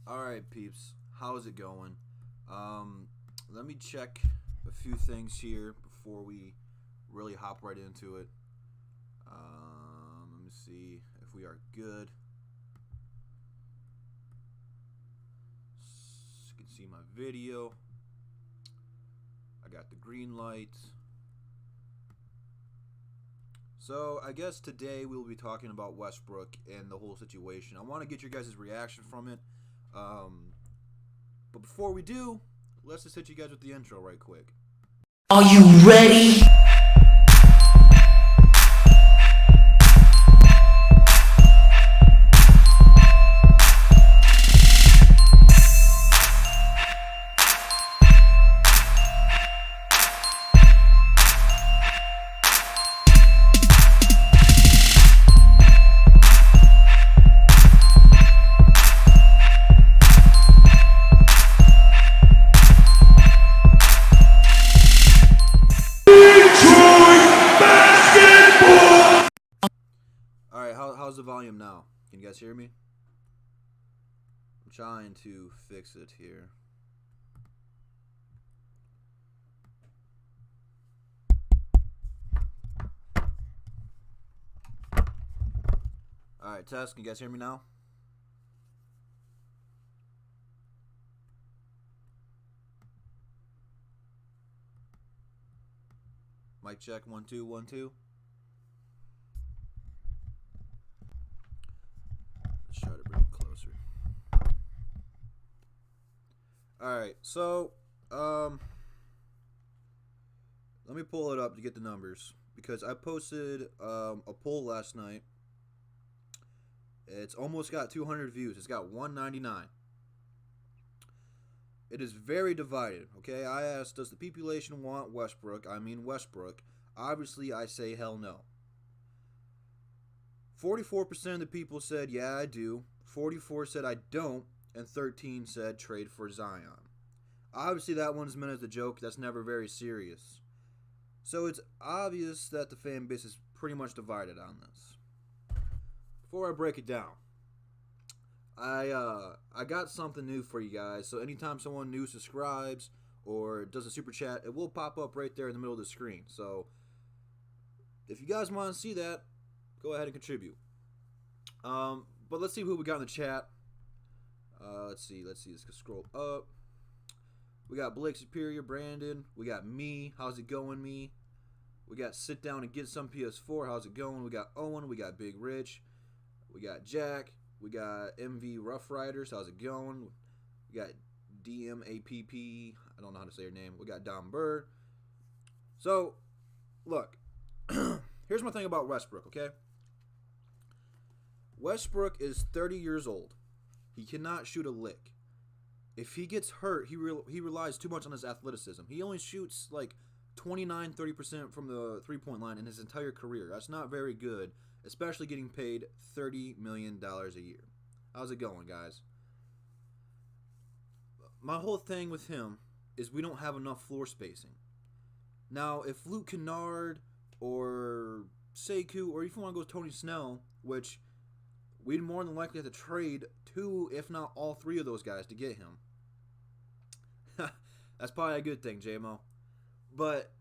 Alright, peeps. How's it going? Let me check a few things here before we really hop right into it. Let me see if we are good. You can see my video. I got the green light. So, I guess today we'll be talking about Westbrook and the whole situation. I want to get your guys' reaction from it. But before we do, let's just hit you guys with the intro right quick. Are you ready? Alright, how's the volume now? Can you guys hear me? I'm trying to fix it here. Alright, test. Can you guys hear me now? Mic check. 1 2 1 2. Let's try to bring it closer. Alright, so let me pull it up to get the numbers because I posted a poll last night. It's almost got 200 views. It's got 199. It is very divided, okay? I asked, does the population want Westbrook? I mean Westbrook. Obviously, I say hell no. 44% of the people said, yeah, I do. 44 said I don't. And 13 said trade for Zion. Obviously, that one's meant as a joke. That's never very serious. So it's obvious that the fan base is pretty much divided on this. Before I break it down, I got something new for you guys. So anytime someone new subscribes or does a super chat, it will pop up right there in the middle of the screen. So if you guys want to see that, go ahead and contribute. But let's see who we got in the chat. Let's see. Let's scroll up. We got Blake Superior, Brandon. We got me. How's it going, me? We got Sit Down and Get Some PS4. How's it going? We got Owen. We got Big Rich. We got Jack. We got MV Rough Riders. How's it going? We got DMAPP. I don't know how to say her name. We got Dom Bird. So, look. Here's my thing about Westbrook, okay? Westbrook is 30 years old. He cannot shoot a lick. If he gets hurt, he relies too much on his athleticism. He only shoots like 29-30% from the three-point line in his entire career. That's not very good, especially getting paid $30 million a year. How's it going, guys? My whole thing with him is we don't have enough floor spacing. Now, if Luke Kennard or Sekou, or if you want to go Tony Snell, which we'd more than likely have to trade 2, if not all 3 of those guys to get him. That's probably a good thing, JMO. But,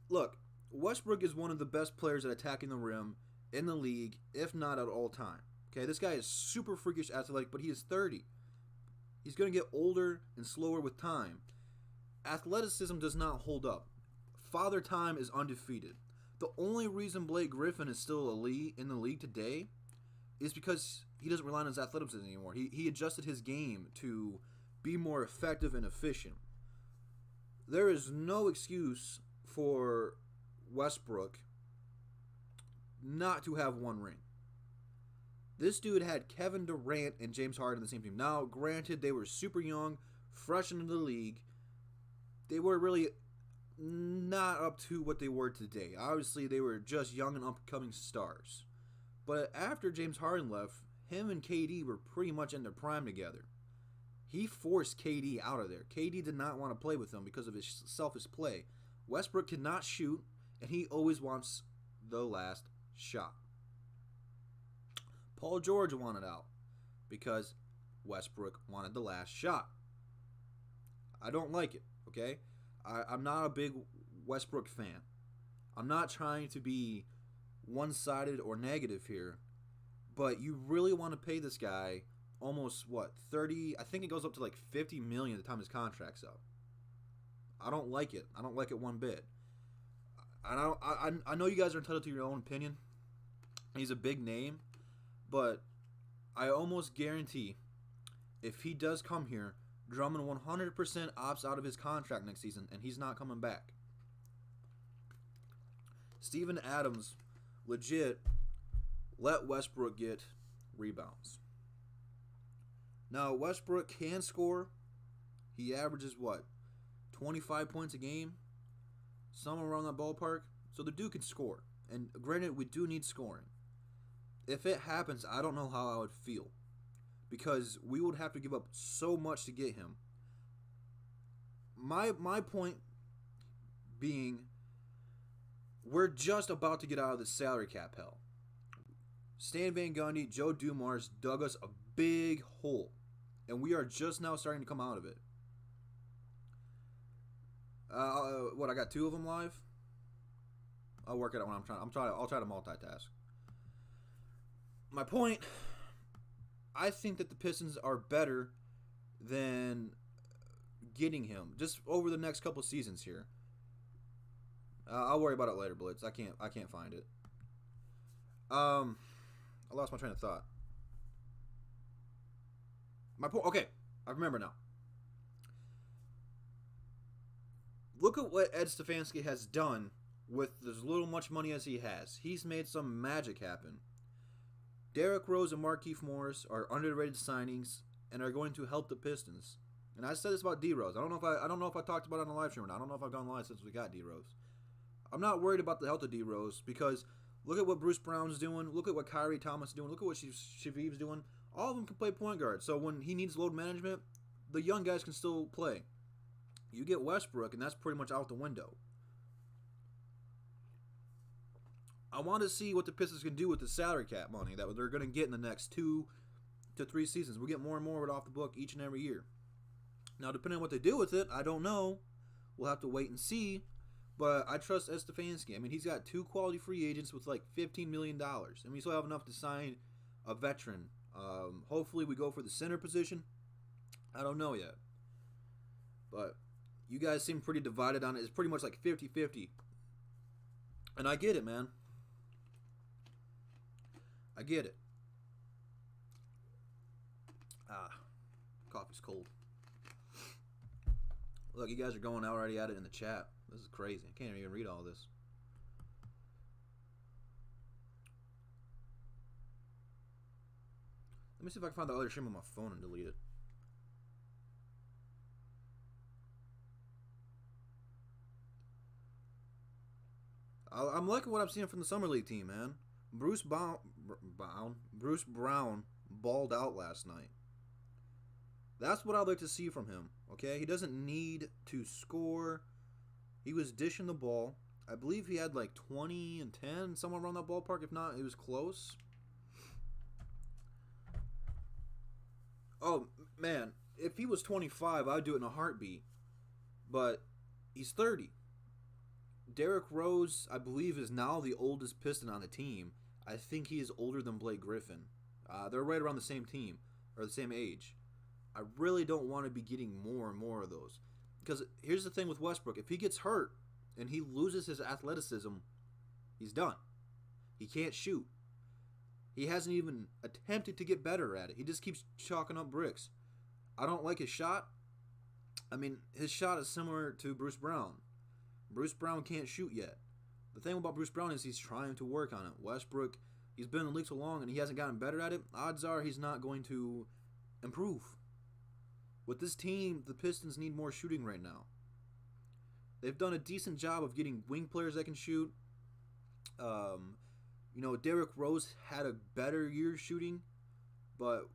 look, Westbrook is one of the best players at attacking the rim in the league, if not at all time. Okay, this guy is super freakish athletic, but he is 30. He's going to get older and slower with time. Athleticism does not hold up. Father Time is undefeated. The only reason Blake Griffin is still elite in the league today is because he doesn't rely on his athleticism anymore. He adjusted his game to be more effective and efficient. There is no excuse for Westbrook not to have 1 ring. This dude had Kevin Durant and James Harden on the same team. Now, granted, they were super young, fresh into the league. They were really not up to what they were today. Obviously, they were just young and upcoming stars. But after James Harden left, him and KD were pretty much in their prime together. He forced KD out of there. KD did not want to play with him because of his selfish play. Westbrook cannot shoot, and he always wants the last shot. Paul George wanted out because Westbrook wanted the last shot. I don't like it, okay? I'm not a big Westbrook fan. I'm not trying to be one-sided or negative here, but you really want to pay this guy almost, 30, I think it goes up to like $50 million at the time his contract's up. I don't like it. I don't like it one bit. I know you guys are entitled to your own opinion. He's a big name, but I almost guarantee if he does come here, Drummond 100% opts out of his contract next season, and he's not coming back. Steven Adams legit let Westbrook get rebounds. Now, Westbrook can score. He averages, 25 points a game? Somewhere around that ballpark. So the dude can score. And granted, we do need scoring. If it happens, I don't know how I would feel. Because we would have to give up so much to get him. My point being, we're just about to get out of the salary cap hell. Stan Van Gundy, Joe Dumars dug us a big hole. And we are just now starting to come out of it. I got 2 of them live? I'll work it out when I'll try to multitask. My point, I think that the Pistons are better than getting him just over the next couple seasons here. I'll worry about it later, Blitz. I can't find it. I lost my train of thought. My point. Okay, I remember now. Look at what Ed Stefanski has done with as little much money as he has. He's made some magic happen. Derrick Rose and Markieff Morris are underrated signings and are going to help the Pistons. And I said this about D Rose. I don't know if I talked about it on the live stream or not. I don't know if I've gone live since we got D Rose. I'm not worried about the health of D Rose because look at what Bruce Brown's doing. Look at what Kyrie Thomas is doing. Look at what Shaviv's doing. All of them can play point guard. So when he needs load management, the young guys can still play. You get Westbrook, and that's pretty much out the window. I want to see what the Pistons can do with the salary cap money that they're going to get in the next 2 to 3 seasons. We'll get more and more of it off the book each and every year. Now, depending on what they do with it, I don't know. We'll have to wait and see. But I trust Ed Stefanski. I mean, he's got 2 quality free agents with like $15 million. And we still have enough to sign a veteran. Hopefully we go for the center position. I don't know yet. But you guys seem pretty divided on it. It's pretty much like 50-50. And I get it, man. I get it. Coffee's cold. Look, you guys are going already at it in the chat. This is crazy. I can't even read all this. Let me see if I can find the other stream on my phone and delete it. I'm liking what I'm seeing from the Summer League team, man. Bruce Brown balled out last night. That's what I'd like to see from him, okay? He doesn't need to score. He was dishing the ball. I believe he had like 20 and 10, somewhere around that ballpark. If not, it was close. Oh, man. If he was 25, I'd do it in a heartbeat. But he's 30. Derrick Rose, I believe, is now the oldest Piston on the team. I think he is older than Blake Griffin. They're right around the same team, or the same age. I really don't want to be getting more and more of those. Because here's the thing with Westbrook. If he gets hurt and he loses his athleticism, he's done. He can't shoot. He hasn't even attempted to get better at it. He just keeps chalking up bricks. I don't like his shot. I mean, his shot is similar to Bruce Brown. Bruce Brown can't shoot yet. The thing about Bruce Brown is he's trying to work on it. Westbrook, he's been in the league so long and he hasn't gotten better at it. Odds are he's not going to improve. With this team, the Pistons need more shooting right now. They've done a decent job of getting wing players that can shoot. Derrick Rose had a better year shooting, but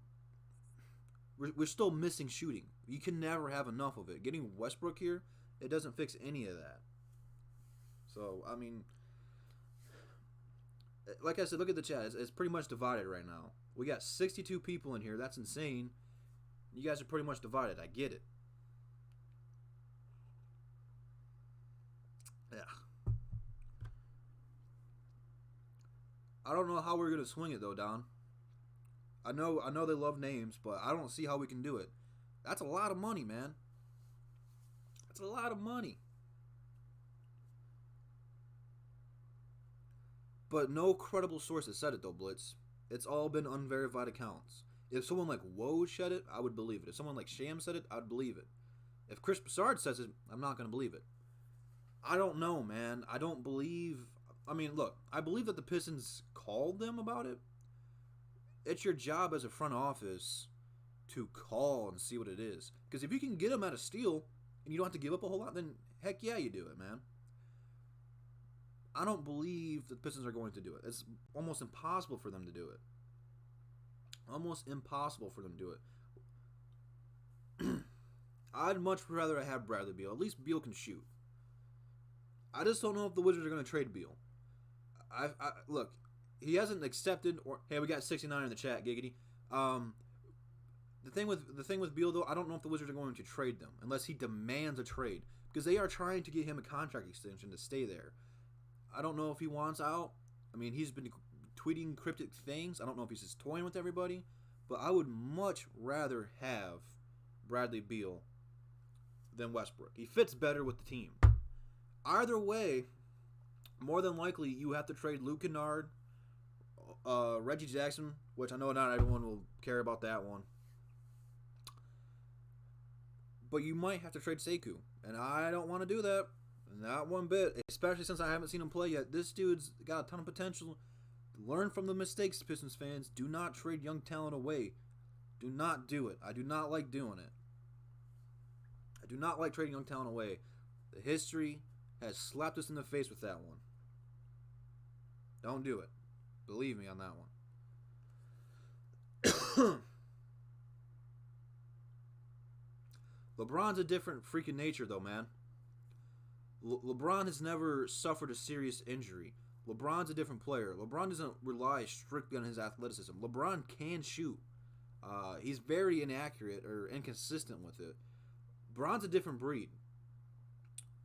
we're still missing shooting. You can never have enough of it. Getting Westbrook here, it doesn't fix any of that. So, I mean, like I said, look at the chat. It's pretty much divided right now. We got 62 people in here. That's insane. You guys are pretty much divided. I get it. Yeah. I don't know how we're gonna swing it though, Don. I know they love names, but I don't see how we can do it. That's a lot of money, man. That's a lot of money. But no credible source has said it though, Blitz. It's all been unverified accounts. If someone like Woj said it, I would believe it. If someone like Sham said it, I'd believe it. If Chris Broussard says it, I'm not going to believe it. I don't know, man. I don't believe... I mean, look, I believe that the Pistons called them about it. It's your job as a front office to call and see what it is. Because if you can get them at a steal and you don't have to give up a whole lot, then heck yeah, you do it, man. I don't believe the Pistons are going to do it. It's almost impossible for them to do it. Almost impossible for them to do it. I'd much rather have Bradley Beal. At least Beal can shoot. I just don't know if the Wizards are going to trade Beal. Look, he hasn't accepted. Or hey, we got 69 in the chat, giggity. The thing with Beal though, I don't know if the Wizards are going to trade them unless he demands a trade because they are trying to get him a contract extension to stay there. I don't know if he wants out. I mean, he's been tweeting cryptic things. I don't know if he's just toying with everybody, but I would much rather have Bradley Beal than Westbrook. He fits better with the team. Either way, more than likely you have to trade Luke Kennard, Reggie Jackson, which I know not everyone will care about that one. But you might have to trade Sekou, and I don't want to do that. Not one bit, especially since I haven't seen him play yet. This dude's got a ton of potential. Learn from the mistakes, Pistons fans. Do not trade young talent away. Do not do it. I do not like doing it. I do not like trading young talent away. The history has slapped us in the face with that one. Don't do it. Believe me on that one. LeBron's a different freaking nature, though, man. LeBron has never suffered a serious injury. LeBron's a different player. LeBron doesn't rely strictly on his athleticism. LeBron can shoot. He's very inaccurate or inconsistent with it. LeBron's a different breed.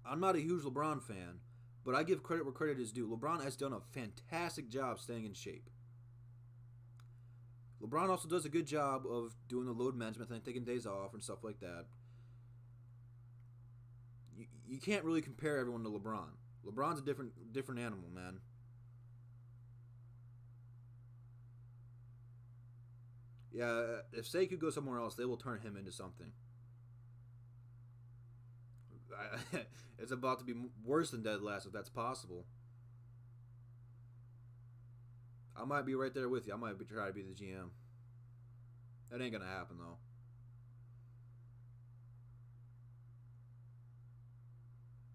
I'm not a huge LeBron fan, but I give credit where credit is due. LeBron has done a fantastic job staying in shape. LeBron also does a good job of doing the load management thing, taking days off and stuff like that. You can't really compare everyone to LeBron. LeBron's a different animal, man. Yeah, if Sekou goes somewhere else, they will turn him into something. It's about to be worse than dead last if that's possible. I might be right there with you. I might try to be the GM. That ain't gonna happen though.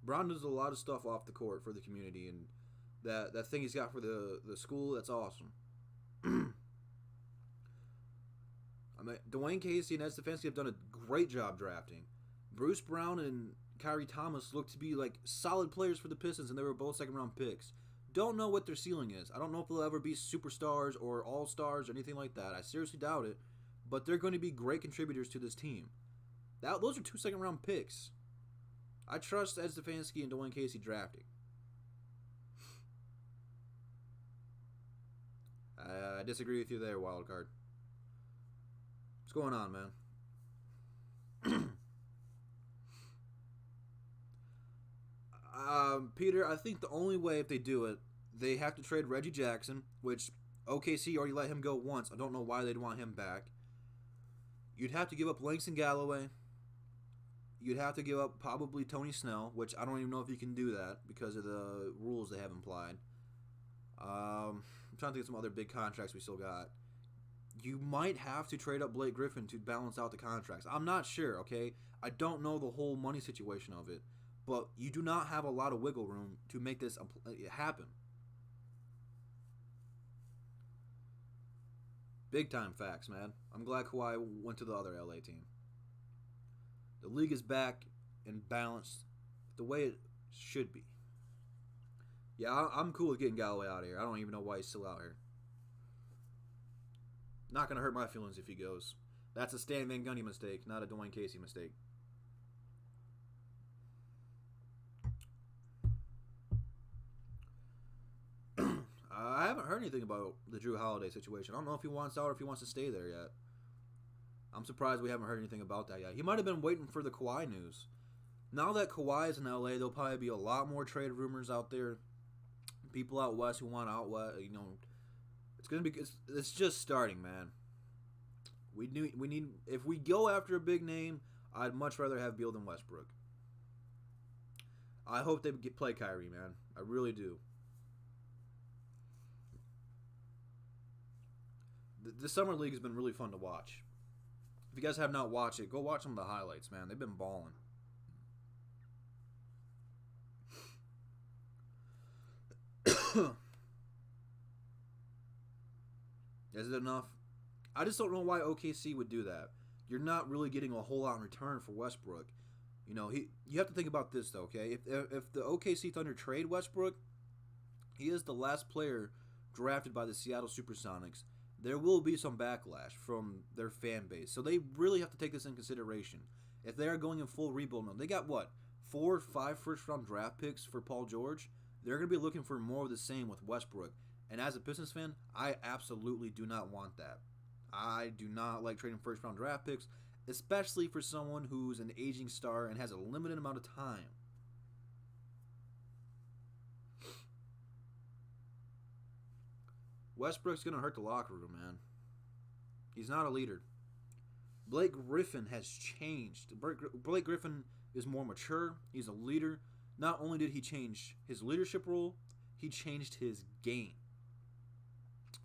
Bron does a lot of stuff off the court for the community, and that thing he's got for the school, that's awesome. I mean, Dwayne Casey and Ed Stefanski have done a great job drafting. Bruce Brown and Kyrie Thomas look to be like solid players for the Pistons, and they were both second-round picks. Don't know what their ceiling is. I don't know if they'll ever be superstars or all-stars or anything like that. I seriously doubt it. But they're going to be great contributors to this team. Those are 2 second-round picks. I trust Ed Stefanski and Dwayne Casey drafting. I disagree with you there, Wildcard. What's going on, man? Peter, I think the only way if they do it, they have to trade Reggie Jackson, which OKC already let him go once. I don't know why they'd want him back. You'd have to give up Langston Galloway. You'd have to give up probably Tony Snell, which I don't even know if you can do that because of the rules they have implied. I'm trying to think of some other big contracts we still got. You might have to trade up Blake Griffin to balance out the contracts. I'm not sure, okay? I don't know the whole money situation of it. But you do not have a lot of wiggle room to make this happen. Big time facts, man. I'm glad Kawhi went to the other LA team. The league is back and balanced the way it should be. Yeah, I'm cool with getting Galloway out of here. I don't even know why he's still out here. Not going to hurt my feelings if he goes. That's a Stan Van Gundy mistake, not a Dwayne Casey mistake. I haven't heard anything about the Drew Holiday situation. I don't know if he wants out or if he wants to stay there yet. I'm surprised we haven't heard anything about that yet. He might have been waiting for the Kawhi news. Now that Kawhi is in LA, there'll probably be a lot more trade rumors out there. People out west who want out west, it's gonna be. It's just starting, man. We need. If we go after a big name, I'd much rather have Beal than Westbrook. I hope they play Kyrie, man. I really do. The summer league has been really fun to watch. If you guys have not watched it, go watch some of the highlights, man. They've been balling. Is it enough? I just don't know why OKC would do that. You're not really getting a whole lot in return for Westbrook. You have to think about this though, okay? If the OKC Thunder trade Westbrook, he is the last player drafted by the Seattle SuperSonics. There will be some backlash from their fan base. So they really have to take this in consideration. If they are going in full rebuild mode, they got what? 4 or 5 first-round draft picks for Paul George? They're going to be looking for more of the same with Westbrook. And as a Pistons fan, I absolutely do not want that. I do not like trading first-round draft picks, especially for someone who's an aging star and has a limited amount of time. Westbrook's going to hurt the locker room, man. He's not a leader. Blake Griffin has changed. Blake Griffin is more mature. He's a leader. Not only did he change his leadership role, he changed his game.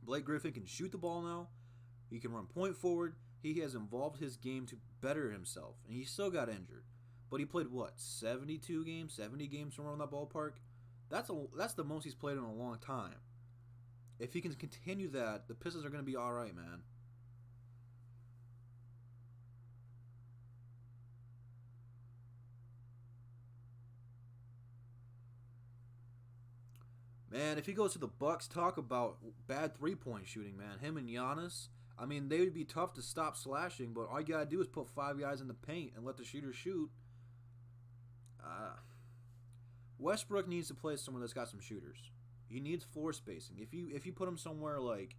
Blake Griffin can shoot the ball now. He can run point forward. He has evolved his game to better himself. And he still got injured. But he played, 72 games? 70 games somewhere in that ballpark? That's the most he's played in a long time. If he can continue that, the Pistons are going to be all right, man. Man, if he goes to the Bucks, talk about bad three-point shooting, man. Him and Giannis, I mean, they would be tough to stop slashing, but all you got to do is put 5 guys in the paint and let the shooters shoot. Westbrook needs to play somewhere that's got some shooters. He needs floor spacing. If you put him somewhere like,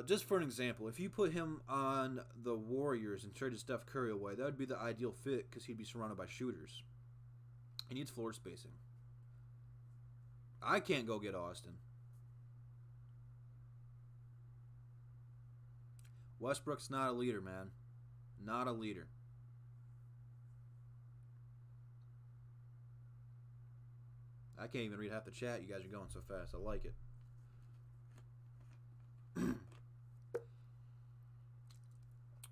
just for an example, if you put him on the Warriors and traded Steph Curry away, that would be the ideal fit because he'd be surrounded by shooters. He needs floor spacing. I can't go get Austin. Westbrook's not a leader, man. Not a leader. I can't even read half the chat. You guys are going so fast. I like it.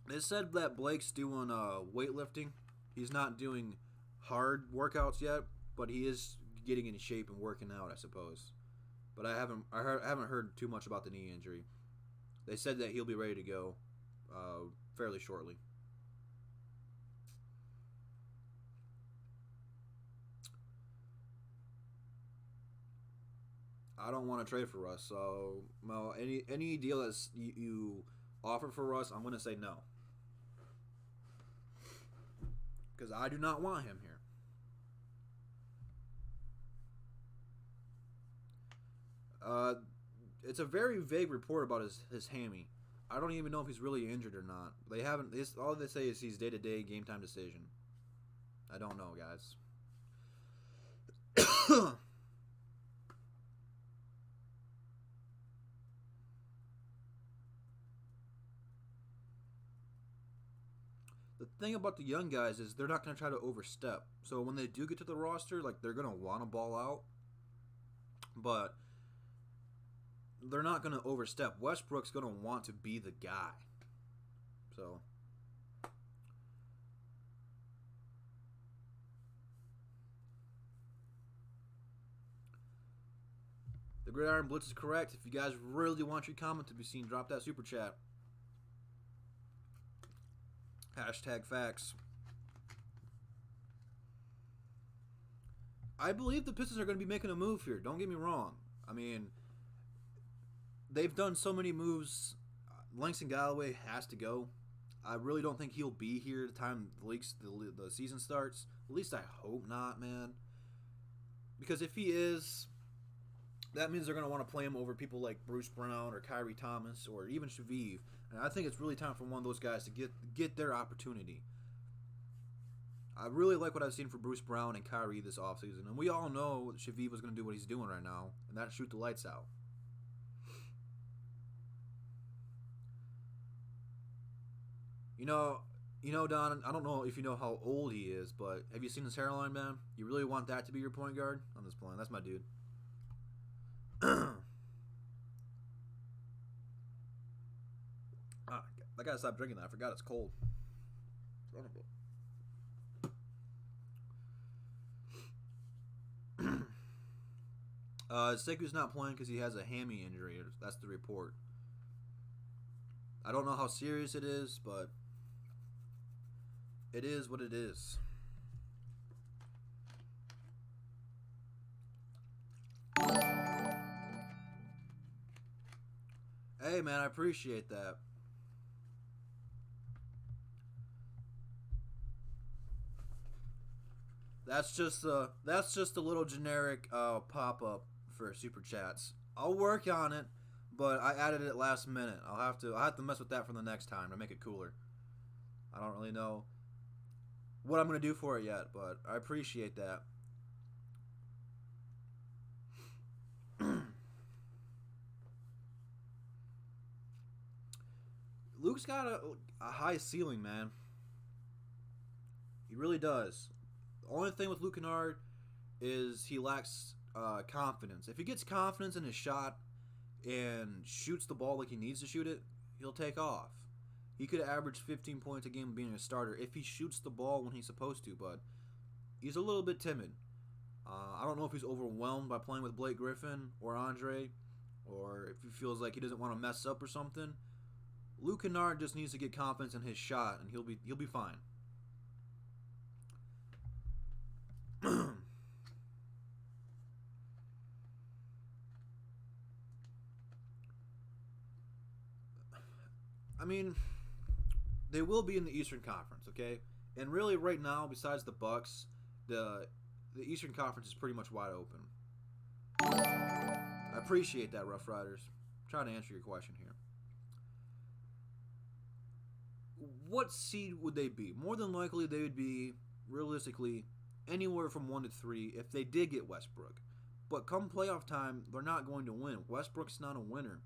They said that Blake's doing weightlifting. He's not doing hard workouts yet, but he is getting in shape and working out, I suppose. But I haven't heard too much about the knee injury. They said that he'll be ready to go fairly shortly. I don't want to trade for Russ, so Mo, any deal that you offer for Russ, I'm going to say no. Because I do not want him here. It's a very vague report about his hammy. I don't even know if he's really injured or not. They haven't. All they say is he's day-to-day, game-time decision. I don't know, guys. The thing about the young guys is they're not going to try to overstep. So when they do get to the roster, they're going to want to ball out. But they're not going to overstep. Westbrook's going to want to be the guy. So the Gridiron Blitz is correct. If you guys really want your comment to be seen, drop that super chat. #facts. I believe the Pistons are going to be making a move here. Don't get me wrong. I mean, they've done so many moves Langston Galloway has to go. I really don't think he'll be here the time the season starts. At least I hope not, man. Because if he is, that means they're going to want to play him over people like Bruce Brown or Kyrie Thomas or even Shaviv. And I think it's really time for one of those guys to get their opportunity. I really like what I've seen for Bruce Brown and Kyrie this offseason. And we all know Shaviv was going to do what he's doing right now, and that's shoot the lights out. You know, Don, I don't know if you know how old he is, but have you seen his hairline, man? You really want that to be your point guard on this plan? That's my dude. I gotta stop drinking that. I forgot it's cold. Seku's not playing because he has a hammy injury. That's the report. I don't know how serious it is, but it is what it is. Hey, man, I appreciate that. That's just a little generic pop-up for super chats. I'll work on it, but I added it last minute. I'll have to mess with that for the next time to make it cooler. I don't really know what I'm gonna do for it yet, but I appreciate that. Luke's got a high ceiling, man. He really does. The only thing with Luke Kennard is he lacks confidence. If he gets confidence in his shot and shoots the ball like he needs to shoot it, he'll take off. He could average 15 points a game being a starter if he shoots the ball when he's supposed to, but he's a little bit timid. I don't know if he's overwhelmed by playing with Blake Griffin or Andre, or if he feels like he doesn't want to mess up or something. Luke Kennard just needs to get confidence in his shot, and he'll be fine. I mean, they will be in the Eastern Conference, okay? And really, right now, besides the Bucks, the Eastern Conference is pretty much wide open. I appreciate that, Rough Riders. I'm trying to answer your question here. What seed would they be? More than likely, they would be, realistically, anywhere from 1 to 3 if they did get Westbrook. But come playoff time, they're not going to win. Westbrook's not a winner.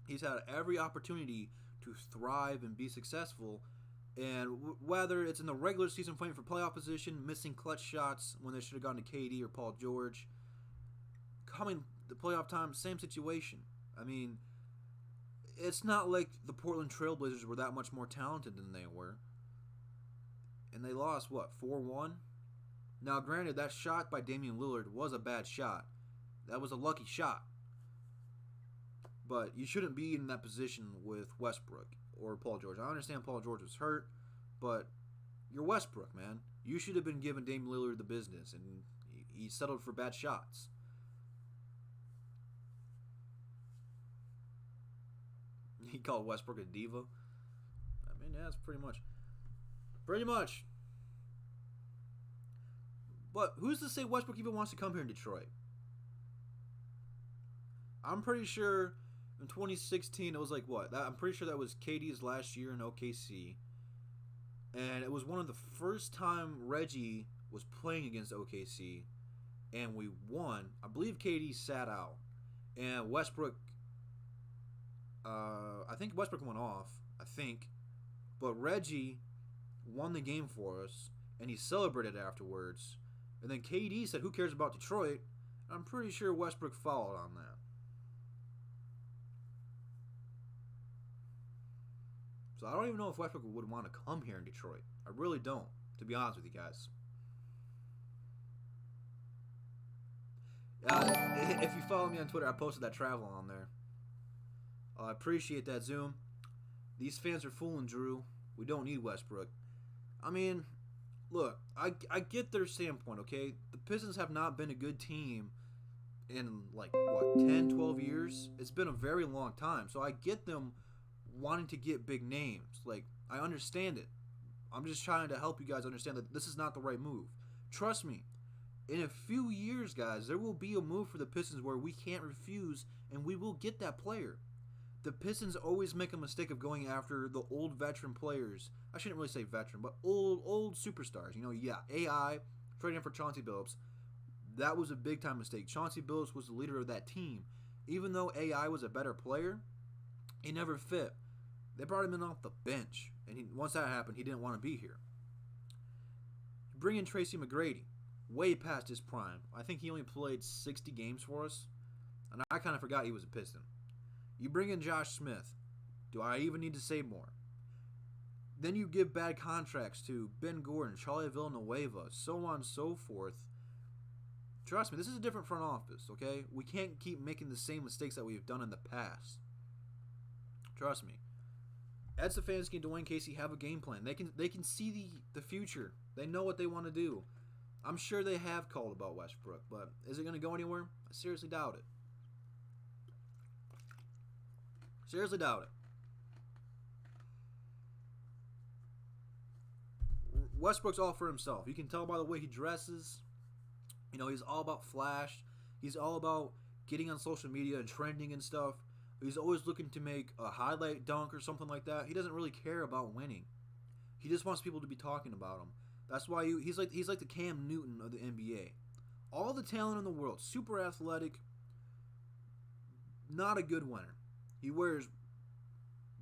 He's had every opportunity to thrive and be successful, and whether it's in the regular season playing for playoff position, missing clutch shots when they should have gone to KD or Paul George, coming the playoff time, same situation. I mean, it's not like the Portland Trailblazers were that much more talented than they were, and they lost, 4-1? Now, granted, that shot by Damian Lillard was a bad shot. That was a lucky shot. But you shouldn't be in that position with Westbrook or Paul George. I understand Paul George was hurt, but you're Westbrook, man. You should have been giving Damian Lillard the business, and he settled for bad shots. He called Westbrook a diva. I mean, yeah, that's pretty much. Pretty much. But who's to say Westbrook even wants to come here in Detroit? I'm pretty sure in 2016 it was like what? I'm pretty sure that was KD's last year in OKC. And it was one of the first time Reggie was playing against OKC. And we won. I believe KD sat out. And Westbrook, I think Westbrook went off. I think. But Reggie won the game for us. And he celebrated afterwards. And then KD said, who cares about Detroit? I'm pretty sure Westbrook followed on that. So I don't even know if Westbrook would want to come here in Detroit. I really don't, to be honest with you guys. If you follow me on Twitter, I posted that travel on there. I appreciate that, Zoom. These fans are fooling Drew. We don't need Westbrook. I mean, look, I get their standpoint, okay? The Pistons have not been a good team in, 10, 12 years? It's been a very long time. So I get them wanting to get big names. Like, I understand it. I'm just trying to help you guys understand that this is not the right move. Trust me. In a few years, guys, there will be a move for the Pistons where we can't refuse and we will get that player. The Pistons always make a mistake of going after the old veteran players. I shouldn't really say veteran, but old superstars. AI, trading for Chauncey Billups. That was a big time mistake. Chauncey Billups was the leader of that team. Even though AI was a better player, he never fit. They brought him in off the bench. And once that happened, he didn't want to be here. Bring in Tracy McGrady. Way past his prime. I think he only played 60 games for us. And I kind of forgot he was a Piston. You bring in Josh Smith. Do I even need to say more? Then you give bad contracts to Ben Gordon, Charlie Villanueva, so on and so forth. Trust me, this is a different front office, okay? We can't keep making the same mistakes that we've done in the past. Trust me. Ed Stefanski and Dwayne Casey have a game plan. They can see the future. They know what they want to do. I'm sure they have called about Westbrook, but is it going to go anywhere? I seriously doubt it. Seriously doubt it. Westbrook's all for himself. You can tell by the way he dresses. He's all about flash. He's all about getting on social media and trending and stuff. He's always looking to make a highlight dunk or something like that. He doesn't really care about winning. He just wants people to be talking about him. That's why he's like the Cam Newton of the NBA. All the talent in the world, super athletic, not a good winner. He wears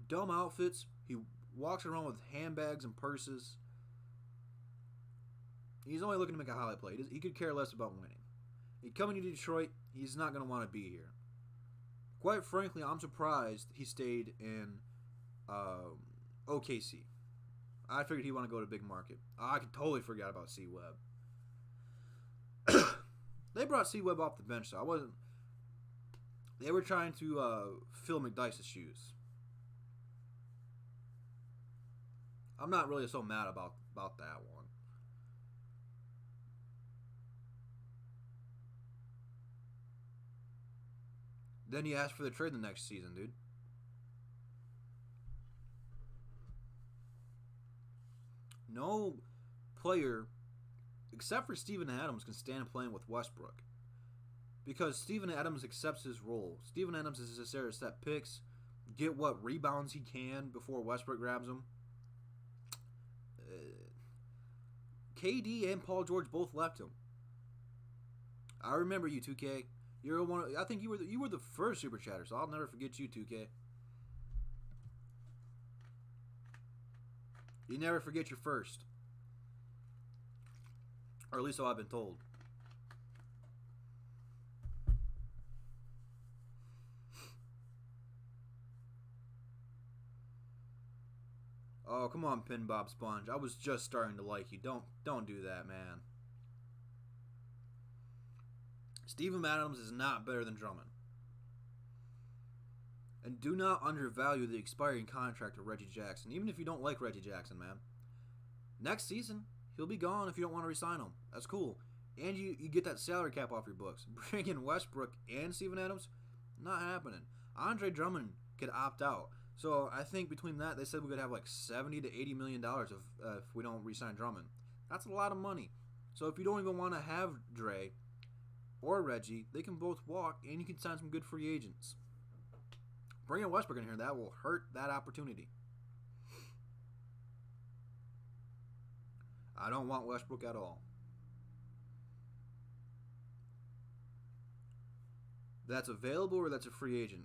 dumb outfits. He walks around with handbags and purses. He's only looking to make a highlight play. He could care less about winning. He coming to Detroit, he's not going to want to be here. Quite frankly, I'm surprised he stayed in OKC. I figured he'd want to go to a big market. I could totally forget about C-Webb. They brought C-Webb off the bench, so I wasn't... They were trying to fill McDyess's shoes. I'm not really so mad about that one. Then you ask for the trade the next season, dude. No player, except for Steven Adams, can stand playing with Westbrook. Because Steven Adams accepts his role. Steven Adams is just there to set picks, get what rebounds he can before Westbrook grabs him. KD and Paul George both left him. I remember you, 2K. You're one. I think you were the first super chatter, so I'll never forget you, 2K. You never forget your first, or at least so I've been told. Oh, come on, Pin Bob Sponge. I was just starting to like you. Don't do that, man. Steven Adams is not better than Drummond. And do not undervalue the expiring contract of Reggie Jackson, even if you don't like Reggie Jackson, man. Next season, he'll be gone if you don't want to re-sign him. That's cool. And you get that salary cap off your books. Bring in Westbrook and Steven Adams, not happening. Andre Drummond could opt out. So I think between that, they said we could have like $70 to $80 million if we don't re-sign Drummond. That's a lot of money. So if you don't even want to have Dre or Reggie, they can both walk, and you can sign some good free agents. Bringing Westbrook in here, that will hurt that opportunity. I don't want Westbrook at all. That's available or that's a free agent.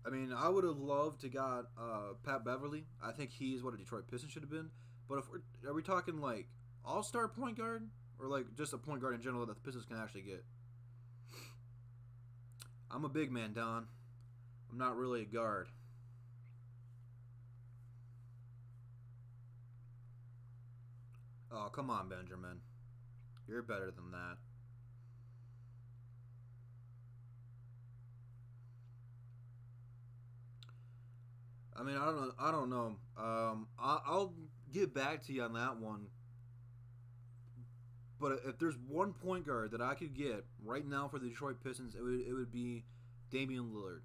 I mean, I would have loved to got Pat Beverly. I think he's what a Detroit Pistons should have been. But are we talking like all-star point guard, or like just a point guard in general that the Pistons can actually get? I'm a big man, Don. I'm not really a guard. Oh, come on, Benjamin. You're better than that. I mean, I don't know. I'll get back to you on that one. But if there's one point guard that I could get right now for the Detroit Pistons, it would be Damian Lillard.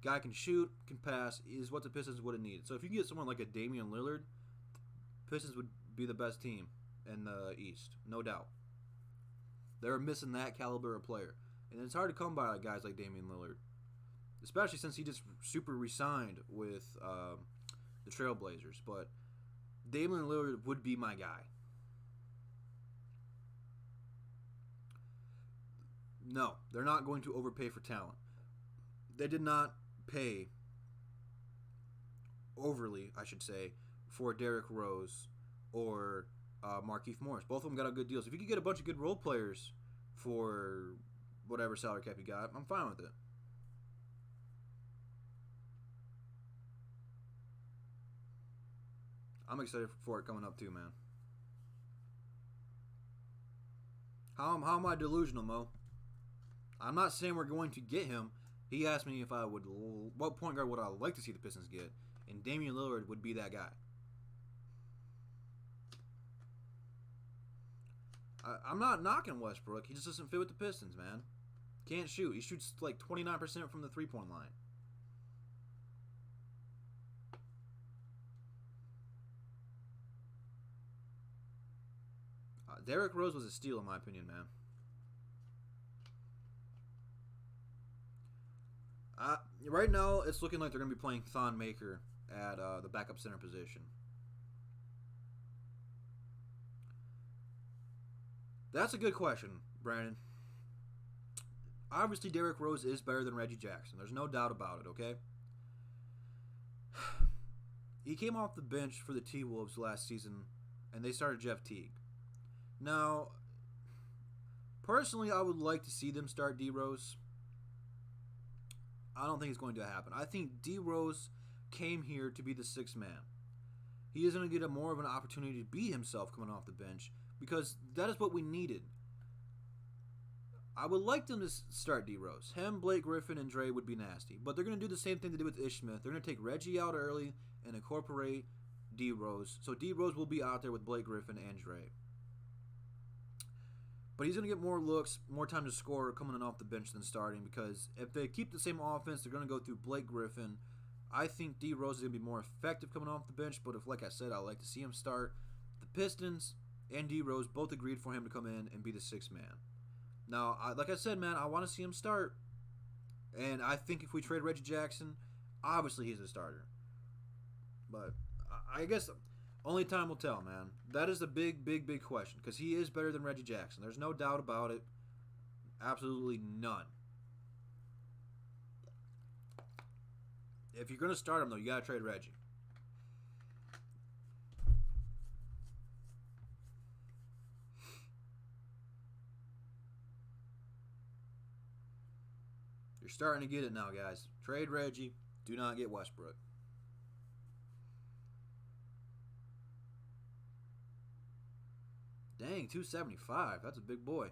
Guy can shoot, can pass, is what the Pistons would have needed. So if you can get someone like a Damian Lillard, Pistons would be the best team in the East, no doubt. They're missing that caliber of player. And it's hard to come by guys like Damian Lillard, especially since he just super re-signed with the Trailblazers. But Damian Lillard would be my guy. No, they're not going to overpay for talent. They did not pay overly, I should say, for Derrick Rose or Markieff Morris. Both of them got a good deals. If you could get a bunch of good role players for whatever salary cap you got, I'm fine with it. I'm excited for it coming up too, man. How am I delusional, Mo? I'm not saying we're going to get him. He asked me if I would, what point guard would I like to see the Pistons get, and Damian Lillard would be that guy. I'm not knocking Westbrook. He just doesn't fit with the Pistons, man. Can't shoot. He shoots like 29% from the three-point line. Derrick Rose was a steal, in my opinion, man. Right now, it's looking like they're going to be playing Thon Maker at the backup center position. That's a good question, Brandon. Obviously, Derrick Rose is better than Reggie Jackson. There's no doubt about it, okay? He came off the bench for the T-Wolves last season, and they started Jeff Teague. Now, personally, I would like to see them start D-Rose. I don't think it's going to happen. I think D-Rose came here to be the sixth man. He is going to get more of an opportunity to be himself coming off the bench because that is what we needed. I would like them to start D-Rose. Him, Blake Griffin, and Dre would be nasty. But they're going to do the same thing they did with Ish Smith. They're going to take Reggie out early and incorporate D-Rose. So D-Rose will be out there with Blake Griffin and Dre. But he's going to get more looks, more time to score coming off the bench than starting because if they keep the same offense, they're going to go through Blake Griffin. I think D-Rose is going to be more effective coming off the bench, but if, like I said, I'd like to see him start. The Pistons and D-Rose both agreed for him to come in and be the sixth man. Now, like I said, man, I want to see him start. And I think if we trade Reggie Jackson, obviously he's a starter. But I guess only time will tell, man. That is the big, big, big question because he is better than Reggie Jackson. There's no doubt about it. Absolutely none. If you're going to start him, though, you got to trade Reggie. You're starting to get it now, guys. Trade Reggie. Do not get Westbrook. Dang, 275. That's a big boy.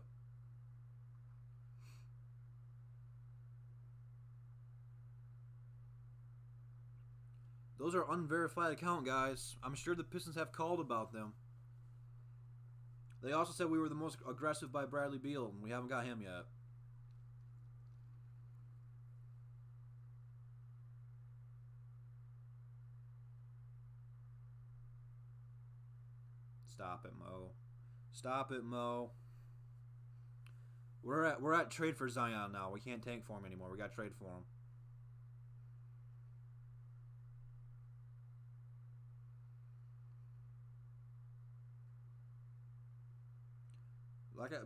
Those are unverified account, guys. I'm sure the Pistons have called about them. They also said we were the most aggressive by Bradley Beal, and we haven't got him yet. Stop it, Mo. Stop it, Mo. We're at trade for Zion now. We can't tank for him anymore. We got to trade for him.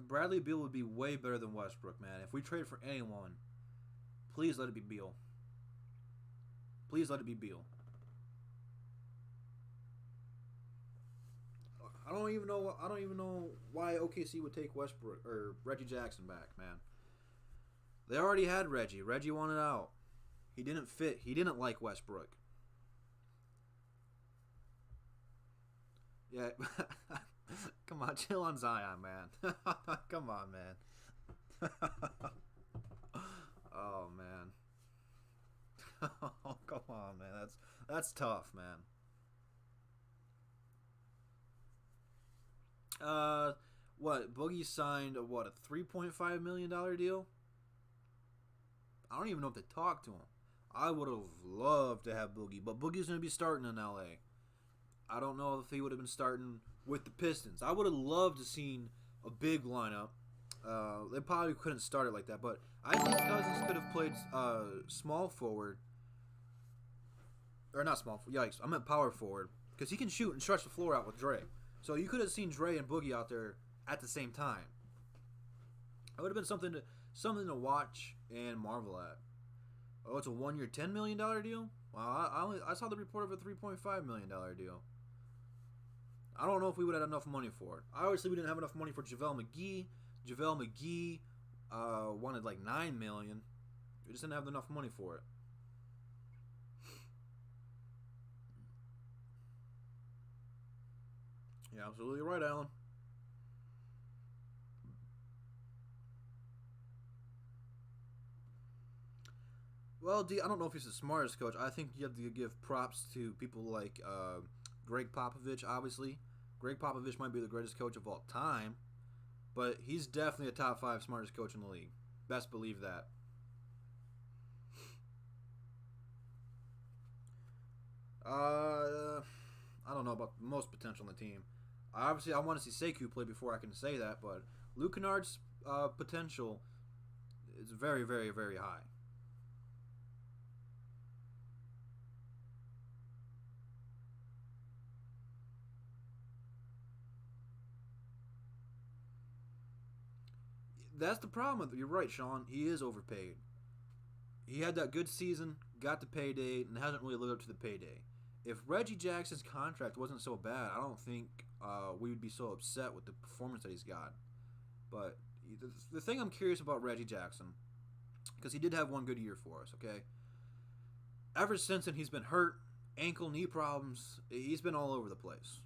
Bradley Beal would be way better than Westbrook, man. If we trade for anyone, please let it be Beal. Please let it be Beal. I don't even know why OKC would take Westbrook or Reggie Jackson back, man. They already had Reggie. Reggie wanted out. He didn't fit. He didn't like Westbrook. Yeah. Come on, chill on Zion, man. Come on, man. Oh, man. Oh, come on, man. That's tough, man. What? Boogie signed a $3.5 million deal? I don't even know if they talked to him. I would have loved to have Boogie, but Boogie's going to be starting in LA. I don't know if he would have been starting with the Pistons. I would have loved to seen a big lineup. They probably couldn't start it like that, but I think Cousins could have played small forward. Or not small, yikes, I meant power forward. Because he can shoot and stretch the floor out with Dre. So you could have seen Dre and Boogie out there at the same time. It would have been something to watch and marvel at. Oh, it's a 1 year, $10 million deal? Wow, I saw the report of a $3.5 million deal. I don't know if we would have enough money for it. Obviously, we didn't have enough money for JaVale McGee. JaVale McGee wanted like $9 million. We just didn't have enough money for it. Yeah, absolutely right, Alan. Well, I don't know if he's the smartest coach. I think you have to give props to people like Greg Popovich, obviously. Greg Popovich might be the greatest coach of all time, but he's definitely a top 5 smartest coach in the league. Best believe that. I don't know about the most potential in the team. Obviously, I want to see Sekou play before I can say that, but Luke Kennard's potential is very, very, very high. That's the problem. You're right, Sean. He is overpaid. He had that good season, got the payday, and hasn't really lived up to the payday. If Reggie Jackson's contract wasn't so bad, I don't think we would be so upset with the performance that he's got. But the thing I'm curious about Reggie Jackson, because he did have one good year for us, okay? Ever since then, he's been hurt, ankle, knee problems. He's been all over the place.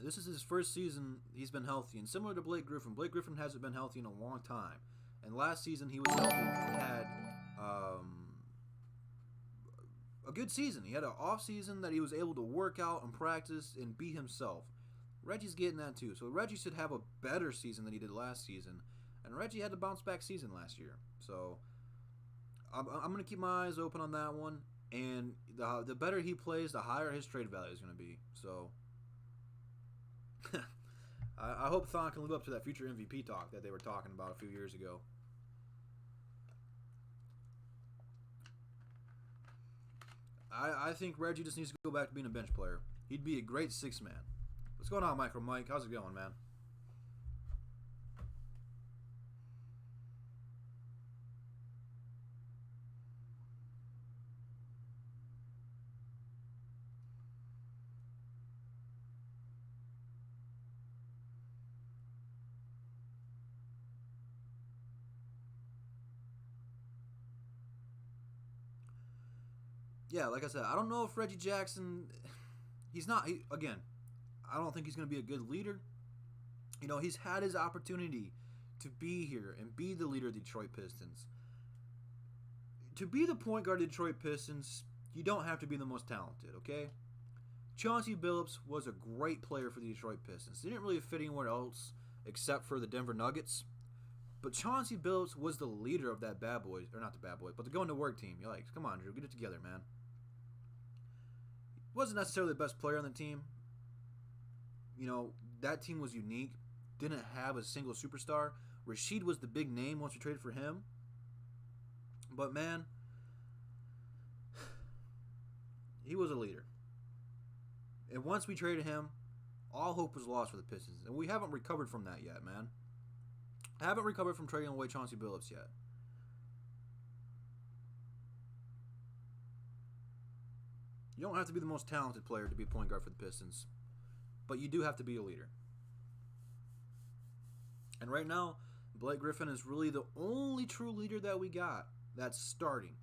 This is his first season he's been healthy, and similar to Blake Griffin hasn't been healthy in a long time. And last season he was healthy and had a good season. He had an off season that he was able to work out and practice and be himself. Reggie's getting that too, so Reggie should have a better season than he did last season. And Reggie had a bounce back season last year, so I'm going to keep my eyes open on that one. And the better he plays, the higher his trade value is going to be. So I hope Thon can live up to that future MVP talk that they were talking about a few years ago. I think Reggie just needs to go back to being a bench player. He'd be a great 6-man. What's going on, Micro Mike? How's it going, man? Yeah, like I said, I don't know if Reggie Jackson, he's not, again, I don't think he's going to be a good leader. You know, he's had his opportunity to be here and be the leader of the Detroit Pistons. To be the point guard of the Detroit Pistons, you don't have to be the most talented, okay? Chauncey Billups was a great player for the Detroit Pistons. He didn't really fit anywhere else except for the Denver Nuggets. But Chauncey Billups was the leader of that bad boys, or not the bad boys, but the going to work team. You're like, come on, Drew, get it together, man. Wasn't necessarily the best player on the team. You know, that team was unique. Didn't have a single superstar. Rasheed was the big name once we traded for him. But man, he was a leader. And once we traded him, all hope was lost for the Pistons. And we haven't recovered from that yet, man. I haven't recovered from trading away Chauncey Billups yet. You don't have to be the most talented player to be a point guard for the Pistons. But you do have to be a leader. And right now, Blake Griffin is really the only true leader that we got that's starting.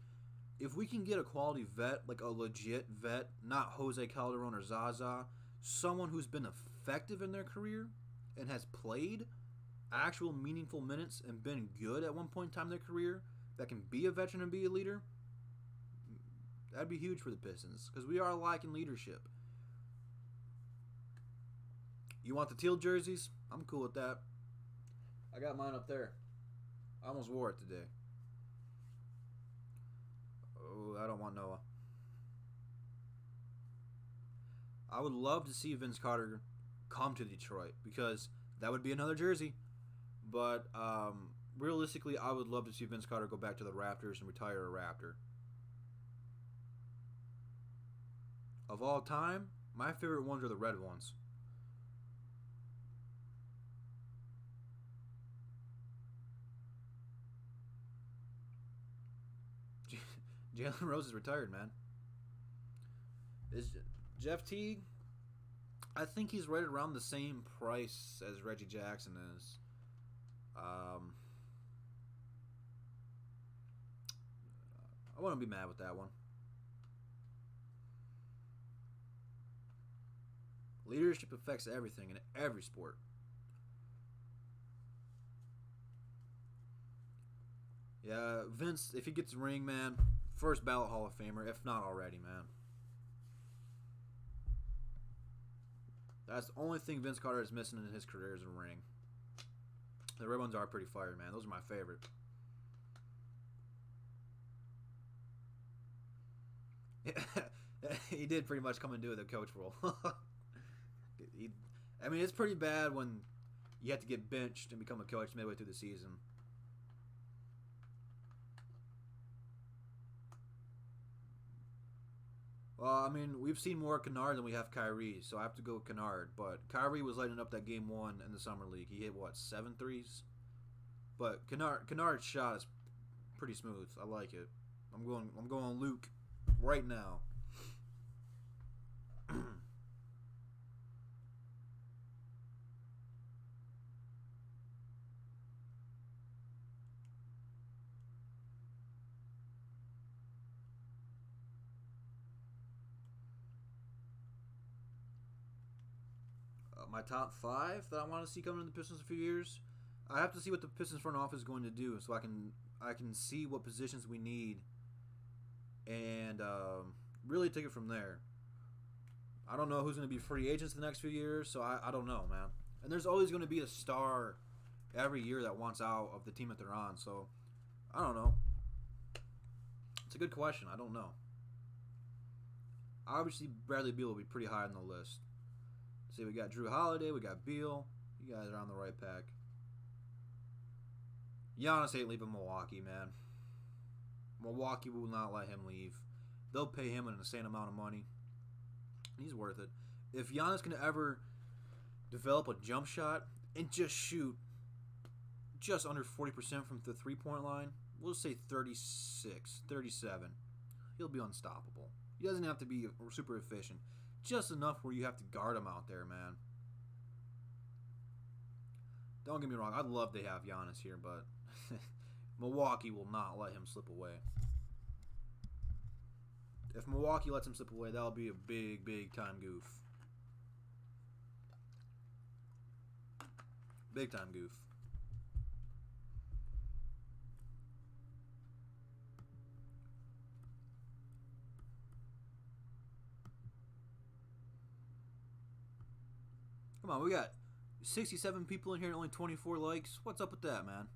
If we can get a quality vet, like a legit vet, not Jose Calderon or Zaza, someone who's been effective in their career and has played actual meaningful minutes and been good at one point in time in their career, that can be a veteran and be a leader, that'd be huge for the Pistons, because we are lacking leadership. You want the teal jerseys? I'm cool with that. I got mine up there. I almost wore it today. Oh, I don't want Noah. I would love to see Vince Carter come to Detroit because that would be another jersey. But realistically, I would love to see Vince Carter go back to the Raptors and retire a Raptor. Of all time, my favorite ones are the red ones. Jalen Rose is retired, man. Is Jeff Teague? I think he's right around the same price as Reggie Jackson is. I wouldn't be mad with that one. Leadership affects everything in every sport. Yeah, Vince, if he gets a ring, man, first ballot Hall of Famer, if not already, man. That's the only thing Vince Carter is missing in his career is a ring. The red ones are pretty fire, man. Those are my favorite. He did pretty much come and do the coach role. I mean, it's pretty bad when you have to get benched and become a coach midway through the season. Well, I mean, we've seen more Kennard than we have Kyrie, so I have to go with Kennard. But Kyrie was lighting up that game one in the summer league. He hit what, 7 threes? But Kennard's shot is pretty smooth. I like it. I'm going Luke right now. My top 5 that I want to see coming in the Pistons in a few years. I have to see what the Pistons front office is going to do, so I can see what positions we need, and really take it from there. I don't know who's going to be free agents the next few years, so I don't know, man. And there's always going to be a star every year that wants out of the team that they're on, so I don't know. It's a good question. I don't know. Obviously, Bradley Beal will be pretty high on the list. See, we got Drew Holiday, we got Beal. You guys are on the right pack. Giannis ain't leaving Milwaukee, man. Milwaukee will not let him leave. They'll pay him an insane amount of money. He's worth it. If Giannis can ever develop a jump shot and just shoot just under 40% from the three-point line, we'll say 36, 37, he'll be unstoppable. He doesn't have to be super efficient. Just enough where you have to guard him out there, man. Don't get me wrong. I'd love to have Giannis here, but Milwaukee will not let him slip away. If Milwaukee lets him slip away, that'll be a big, big time goof. Big time goof. Come on, we got 67 people in here and only 24 likes. What's up with that, man?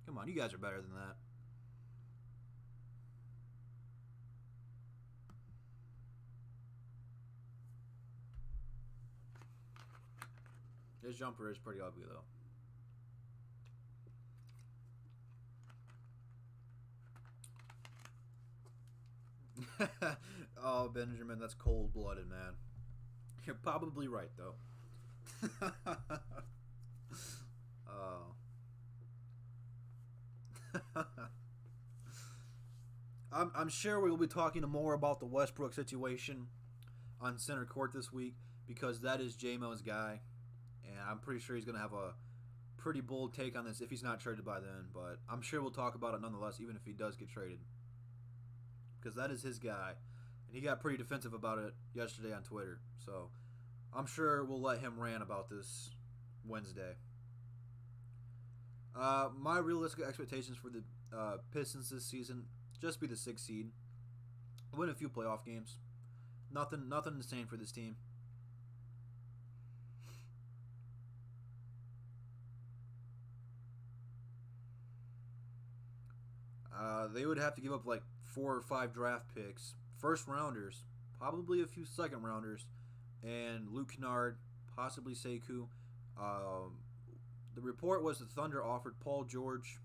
Come on, you guys are better than that. This jumper is pretty ugly, though. Oh, Benjamin, that's cold-blooded, man. You're probably right, though. Oh. I'm sure we will be talking more about the Westbrook situation on center court this week because that is J-Mo's guy, and I'm pretty sure he's going to have a pretty bold take on this if he's not traded by then, but I'm sure we'll talk about it nonetheless even if he does get traded because that is his guy, and he got pretty defensive about it yesterday on Twitter, so I'm sure we'll let him rant about this Wednesday. My realistic expectations for the Pistons this season, just be the 6th seed. Win a few playoff games. Nothing insane for this team. They would have to give up like 4 or 5 draft picks, first rounders, probably a few second rounders, and Luke Kennard, possibly Sekou. The report was the Thunder offered Paul George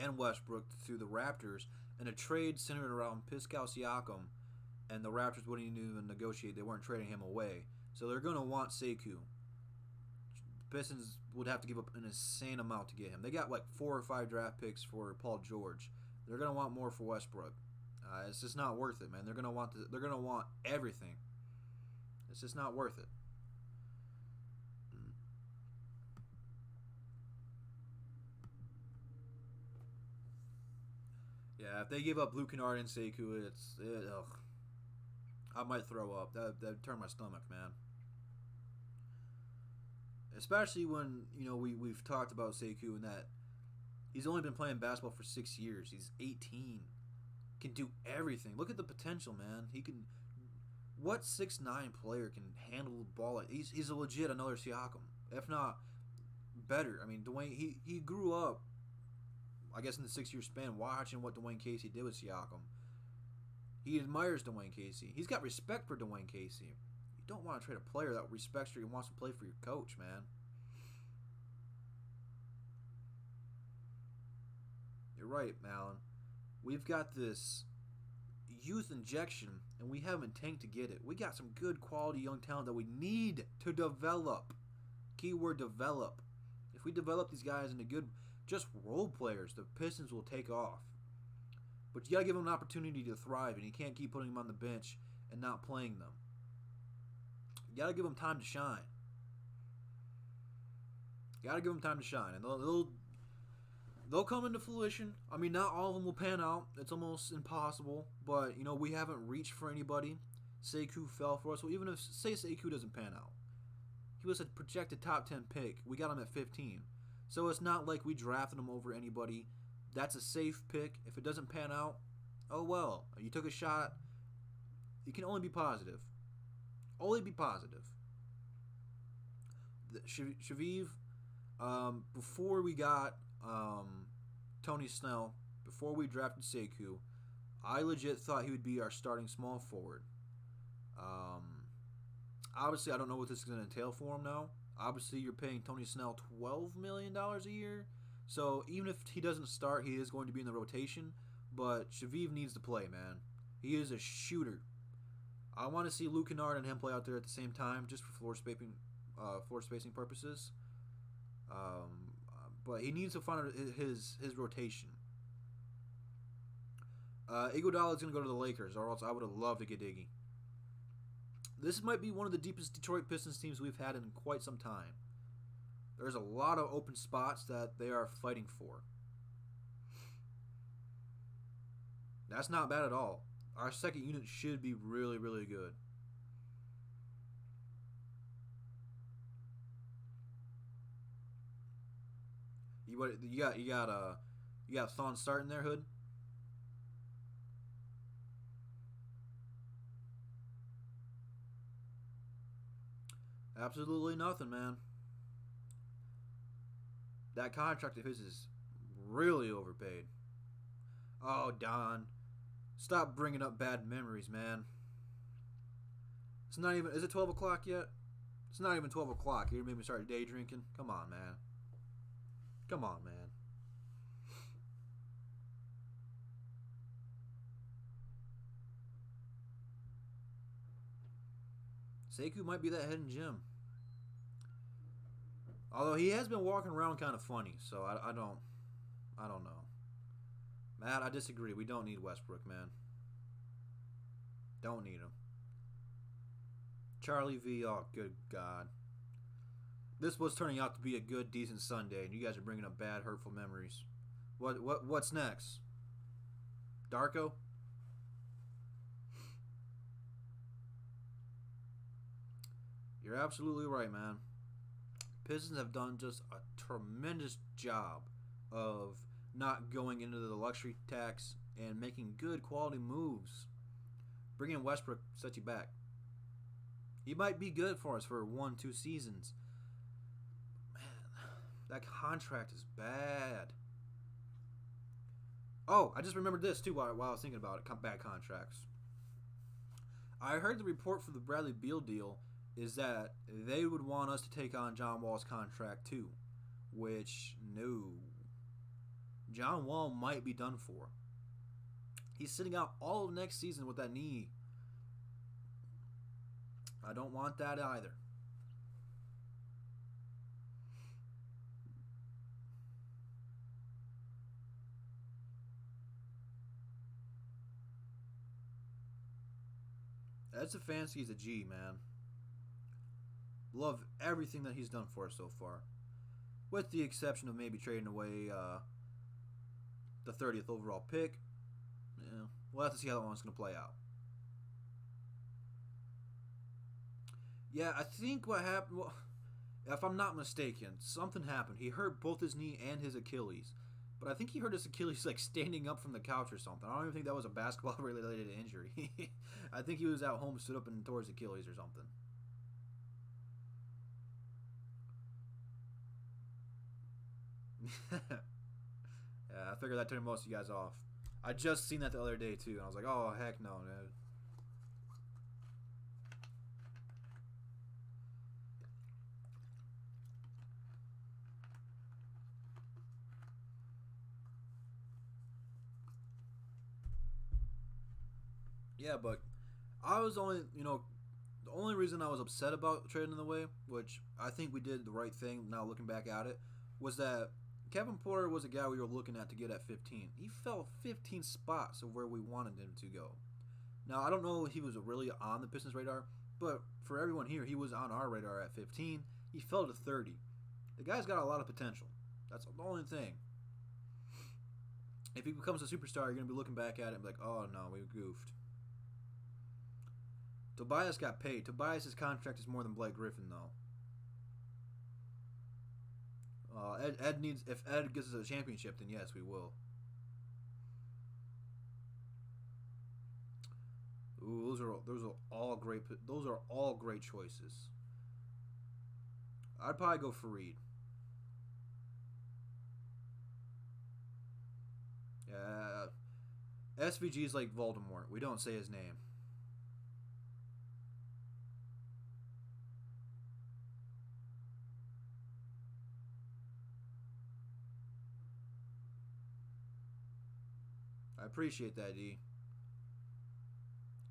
and Westbrook to the Raptors in a trade centered around Pascal Siakam, and the Raptors wouldn't even negotiate. They weren't trading him away. So they're going to want Sekou. Pistons would have to give up an insane amount to get him. They got like 4 or 5 draft picks for Paul George. They're going to want more for Westbrook. It's just not worth it, man. They're going to want everything. It's just not worth it. Yeah, if they give up Luke Kennard and Sekou, ugh. I might throw up. That'd turn my stomach, man. Especially when, we've talked about Sekou and that he's only been playing basketball for 6 years. He's 18. Can do everything. Look at the potential, man. He can. What 6'9" player can handle the ball? He's a legit another Siakam, if not better. I mean, Dwayne. He grew up, I guess, in the 6-year span, watching what Dwayne Casey did with Siakam. He admires Dwayne Casey. He's got respect for Dwayne Casey. You don't want to trade a player that respects you and wants to play for your coach, man. You're right, Malin. We've got this youth injection, and we haven't tanked to get it. We got some good quality young talent that we need to develop. Keyword develop. If we develop these guys into good, just role players, the Pistons will take off. But you got to give them an opportunity to thrive, and you can't keep putting them on the bench and not playing them. You got to give them time to shine. You got to give them time to shine, and they'll come into fruition. I mean, not all of them will pan out. It's almost impossible. But, we haven't reached for anybody. Sekou fell for us. So even if, say, Sekou doesn't pan out, he was a projected top 10 pick. We got him at 15. So it's not like we drafted him over anybody. That's a safe pick. If it doesn't pan out, oh well. You took a shot. You can only be positive. Only be positive. Shaviv, before we got Tony Snell, before we drafted Sekou, I legit thought he would be our starting small forward. Obviously, I don't know what this is going to entail for him now. Obviously, you're paying Tony Snell $12 million a year. So even if he doesn't start, he is going to be in the rotation. But Shaviv needs to play, man. He is a shooter. I want to see Luke Kennard and him play out there at the same time, just for floor spacing purposes. But he needs to find his rotation. Iguodala is going to go to the Lakers, or else I would have loved to get Iggy. This might be one of the deepest Detroit Pistons teams we've had in quite some time. There's a lot of open spots that they are fighting for. That's not bad at all. Our second unit should be really, really good. You got Thon starting there, Hood? Absolutely nothing, man. That contract of his is really overpaid. Oh, Don. Stop bringing up bad memories, man. It's not even... Is it 12 o'clock yet? It's not even 12 o'clock. You're making me start day drinking? Come on, man. Come on, man. Sekou might be that hidden gem. Although he has been walking around kind of funny, so I don't know. Matt, I disagree. We don't need Westbrook, man. Don't need him. Charlie V, oh good God. This was turning out to be a good, decent Sunday, and you guys are bringing up bad, hurtful memories. What's next? Darko? You're absolutely right, man. Pistons have done just a tremendous job of not going into the luxury tax and making good quality moves. Bringing in Westbrook sets you back. He might be good for us for 1-2 seasons. Man, that contract is bad. Oh, I just remembered this too while I was thinking about it. Bad contracts. I heard the report for the Bradley Beal deal is that they would want us to take on John Wall's contract too, which no, John Wall might be done for. He's sitting out all of next season with that knee. I don't want that either. Ed Stefanski's a G, man. Love everything that he's done for us so far. With the exception of maybe trading away the 30th overall pick. Yeah, we'll have to see how that one's going to play out. Yeah, I think what happened... Well, if I'm not mistaken, something happened. He hurt both his knee and his Achilles. But I think he hurt his Achilles like standing up from the couch or something. I don't even think that was a basketball-related injury. I think he was at home, stood up and tore his Achilles or something. Yeah, I figured that turned most of you guys off. I just seen that the other day too, and I was like, oh, heck no, dude. Yeah, but I was only, the only reason I was upset about trading away, which I think we did the right thing now looking back at it, was that Kevin Porter was a guy we were looking at to get at 15. He fell 15 spots of where we wanted him to go. Now, I don't know if he was really on the Pistons' radar, but for everyone here, he was on our radar at 15. He fell to 30. The guy's got a lot of potential. That's the only thing. If he becomes a superstar, you're going to be looking back at it and be like, oh no, we goofed. Tobias got paid. Tobias' contract is more than Blake Griffin, though. Ed needs. If Ed gets us a championship, then yes, we will. Ooh, those are all great. Those are all great choices. I'd probably go Fareed. Yeah, SVG is like Voldemort. We don't say his name. I appreciate that, D.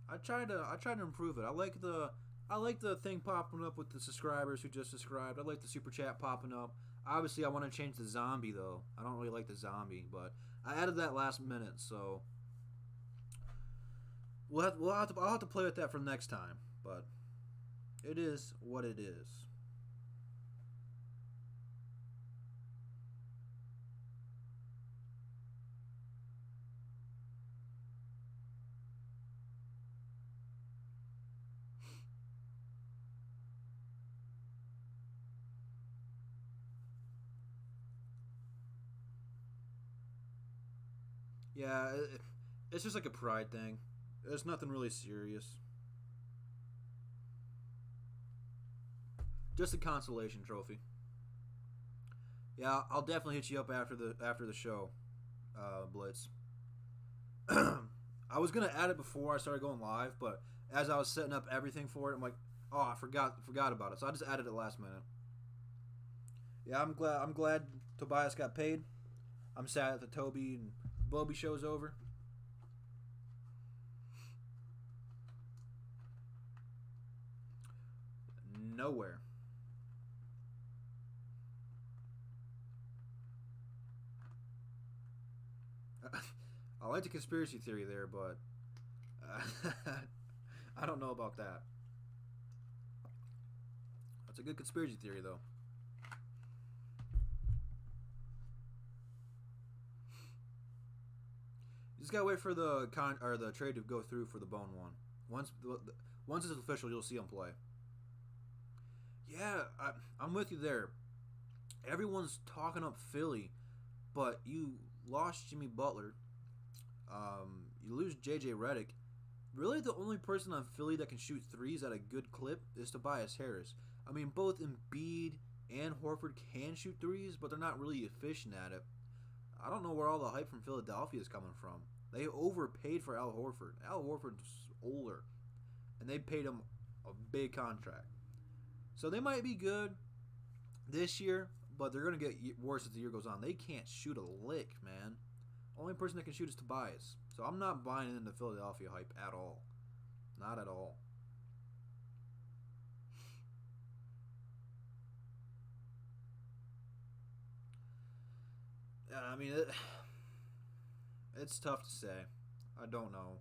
I try to improve it. I like the thing popping up with the subscribers who just subscribed. I like the super chat popping up. Obviously, I want to change the zombie though. I don't really like the zombie, but I added that last minute, so I'll have to play with that for next time. But it is what it is. Yeah, it's just like a pride thing. It's nothing really serious. Just a consolation trophy. Yeah, I'll definitely hit you up after the show, Blitz. I was gonna add it before I started going live, but as I was setting up everything for it, I'm like, oh, I forgot about it. So I just added it last minute. Yeah, I'm glad Tobias got paid. I'm sad that the Toby and Bobby show's over. Nowhere. I like the conspiracy theory there, but I don't know about that. That's a good conspiracy theory, though. You just gotta wait for the the trade to go through for the Bone one. Once it's official, you'll see him play. Yeah, I'm with you there. Everyone's talking up Philly, but you lost Jimmy Butler. You lose JJ Redick. Really, the only person on Philly that can shoot threes at a good clip is Tobias Harris. I mean, both Embiid and Horford can shoot threes, but they're not really efficient at it. I don't know where all the hype from Philadelphia is coming from. They overpaid for Al Horford. Al Horford's older, and they paid him a big contract. So they might be good this year, but they're going to get worse as the year goes on. They can't shoot a lick, man. Only person that can shoot is Tobias. So I'm not buying into Philadelphia hype at all. Not at all. I mean, it's tough to say. I don't know.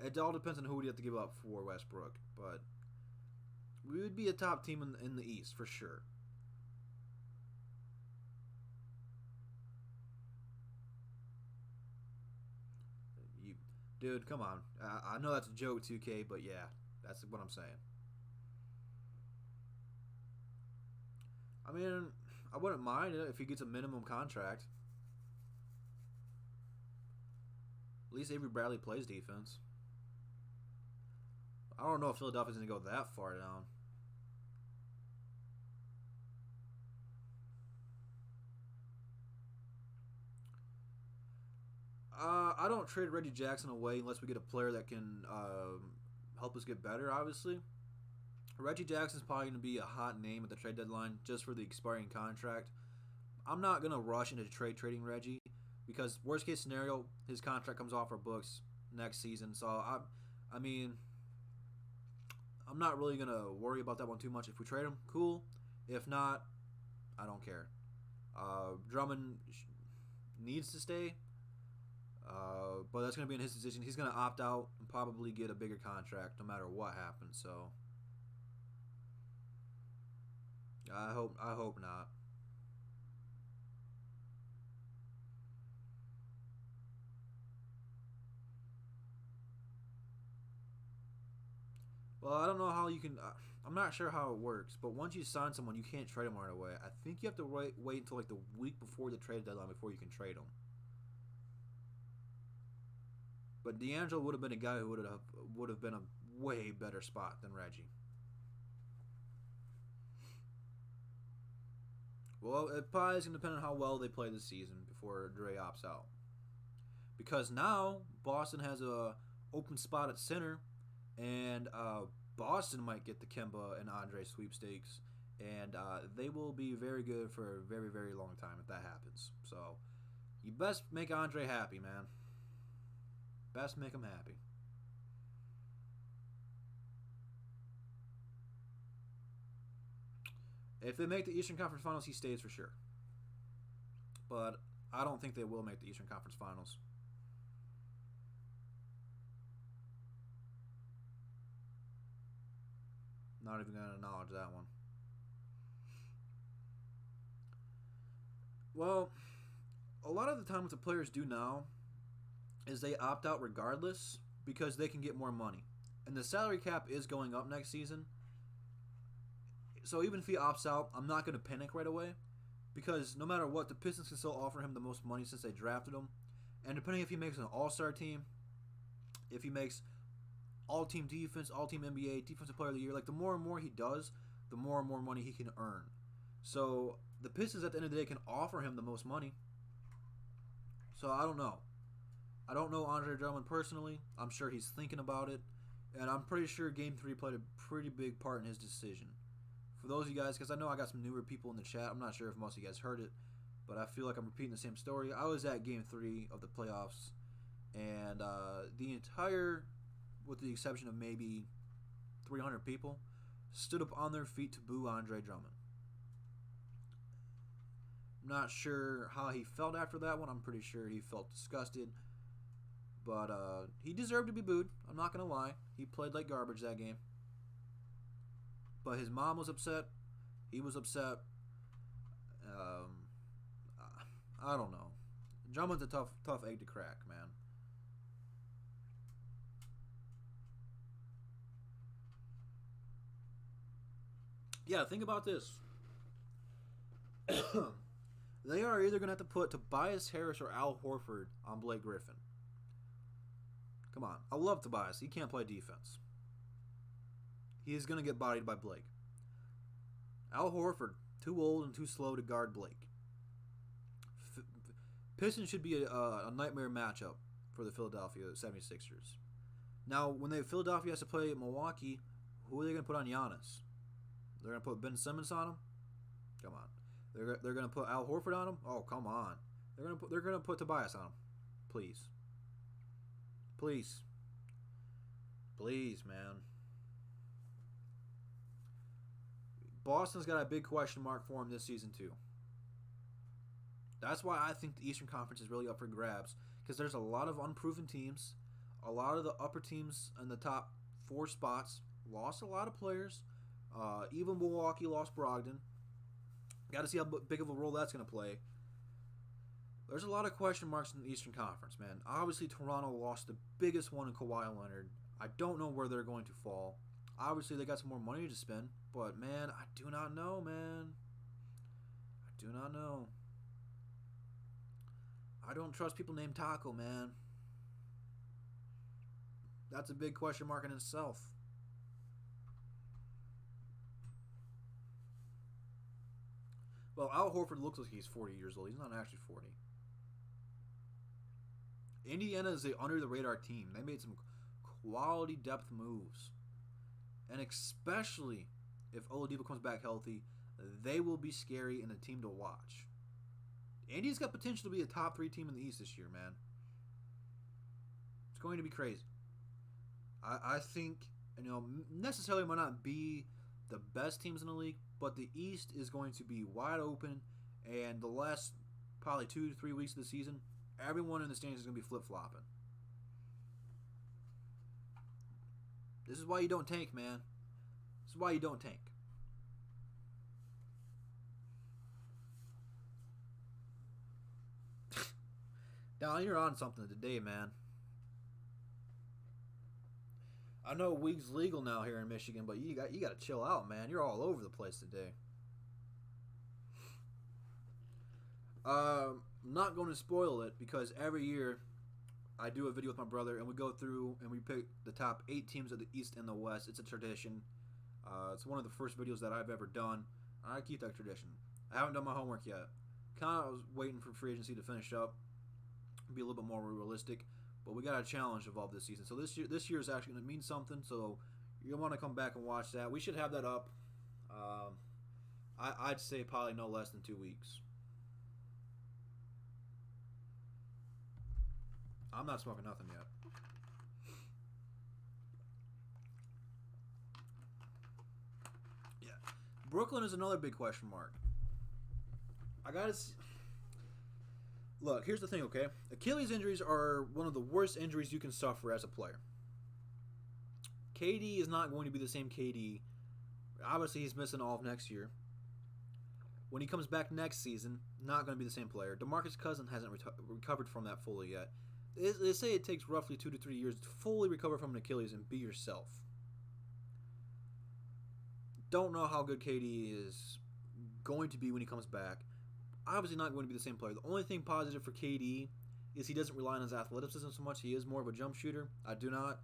It all depends on who we have to give up for Westbrook, but we would be a top team in the East for sure. Dude, come on. I know that's a joke, 2K, but yeah, that's what I'm saying. I mean, I wouldn't mind it if he gets a minimum contract. At least Avery Bradley plays defense. I don't know if Philadelphia's going to go that far down. I don't trade Reggie Jackson away unless we get a player that can help us get better, obviously. Reggie Jackson's probably going to be a hot name at the trade deadline just for the expiring contract. I'm not going to rush into trading Reggie because worst case scenario, his contract comes off our books next season. So, I mean, I'm not really going to worry about that one too much. If we trade him, cool. If not, I don't care. Drummond needs to stay. But that's going to be in his decision. He's going to opt out and probably get a bigger contract no matter what happens. So I hope not. Well, I don't know how you can. I'm not sure how it works, but once you sign someone, you can't trade them right away. I think you have to wait until like the week before the trade deadline before you can trade them. But D'Angelo would have been a guy who would have been a way better spot than Reggie. Well, it probably is going to depend on how well they play this season before Dre opts out. Because now Boston has a open spot at center, and Boston might get the Kemba and Andre sweepstakes, and they will be very good for a very, very long time if that happens. So you best make Andre happy, man. Best make him happy. If they make the Eastern Conference Finals, he stays for sure. But I don't think they will make the Eastern Conference Finals. Not even going to acknowledge that one. Well, a lot of the time what the players do now is they opt out regardless because they can get more money. And the salary cap is going up next season. So even if he opts out, I'm not going to panic right away because no matter what, the Pistons can still offer him the most money since they drafted him. And depending if he makes an all-star team, if he makes all-team defense, all-team NBA, defensive player of the year, like the more and more he does, the more and more money he can earn. So the Pistons at the end of the day can offer him the most money. So I don't know. I don't know Andre Drummond personally. I'm sure he's thinking about it. And I'm pretty sure Game 3 played a pretty big part in his decision. For those of you guys, because I know I got some newer people in the chat. I'm not sure if most of you guys heard it. But I feel like I'm repeating the same story. I was at Game 3 of the playoffs. And the entire, with the exception of maybe 300 people, stood up on their feet to boo Andre Drummond. I'm not sure how he felt after that one. I'm pretty sure he felt disgusted. But he deserved to be booed. I'm not going to lie. He played like garbage that game. But his mom was upset. He was upset. I don't know. Drummond's a tough egg to crack, man. Yeah, think about this. They are either going to have to put Tobias Harris or Al Horford on Blake Griffin. Come on. I love Tobias. He can't play defense. He's going to get bodied by Blake. Al Horford, too old and too slow to guard Blake. Pistons should be a nightmare matchup for the Philadelphia 76ers. Now, when Philadelphia has to play Milwaukee, who are they going to put on Giannis? They're going to put Ben Simmons on him? Come on. They're going to put Al Horford on him? Oh, come on. They're going to put Tobias on him. Please. Please. Please, man. Boston's got a big question mark for him this season, too. That's why I think the Eastern Conference is really up for grabs, because there's a lot of unproven teams. A lot of the upper teams in the top 4 spots lost a lot of players. Even Milwaukee lost Brogdon. Got to see how big of a role that's going to play. There's a lot of question marks in the Eastern Conference, man. Obviously, Toronto lost the biggest one in Kawhi Leonard. I don't know where they're going to fall. Obviously, they got some more money to spend, but, man, I do not know, man. I do not know. I don't trust people named Taco, man. That's a big question mark in itself. Well, Al Horford looks like he's 40 years old. He's not actually 40. Indiana is a under-the-radar team. They made some quality depth moves. And especially if Oladipo comes back healthy, they will be scary and a team to watch. Indy's got potential to be a top 3 team in the East this year, man. It's going to be crazy. I think, necessarily might not be the best teams in the league, but the East is going to be wide open, and the last probably 2 to 3 weeks of the season, everyone in the standings is going to be flip-flopping. This is why you don't tank, man. This is why you don't tank. Don, you're on something today, man. I know weed's legal now here in Michigan, but you got to chill out, man. You're all over the place today. I'm not going to spoil it because every year I do a video with my brother and we go through and we pick the top 8 teams of the East and the West. It's a tradition. It's one of the first videos that I've ever done. I keep that tradition. I haven't done my homework yet. Kind of was waiting for free agency to finish up, be a little bit more realistic. But we got a challenge involved this season. So this year is actually going to mean something. So you'll want to come back and watch that. We should have that up. I'd say probably no less than 2 weeks. I'm not smoking nothing yet. Yeah. Brooklyn is another big question mark. I got to Look, here's the thing, okay? Achilles injuries are one of the worst injuries you can suffer as a player. KD is not going to be the same KD. Obviously, he's missing all of next year. When he comes back next season, not going to be the same player. DeMarcus Cousins hasn't recovered from that fully yet. They say it takes roughly 2 to 3 years to fully recover from an Achilles and be yourself. Don't know how good KD is going to be when he comes back. Obviously not going to be the same player. The only thing positive for KD is he doesn't rely on his athleticism so much. He is more of a jump shooter. I do not.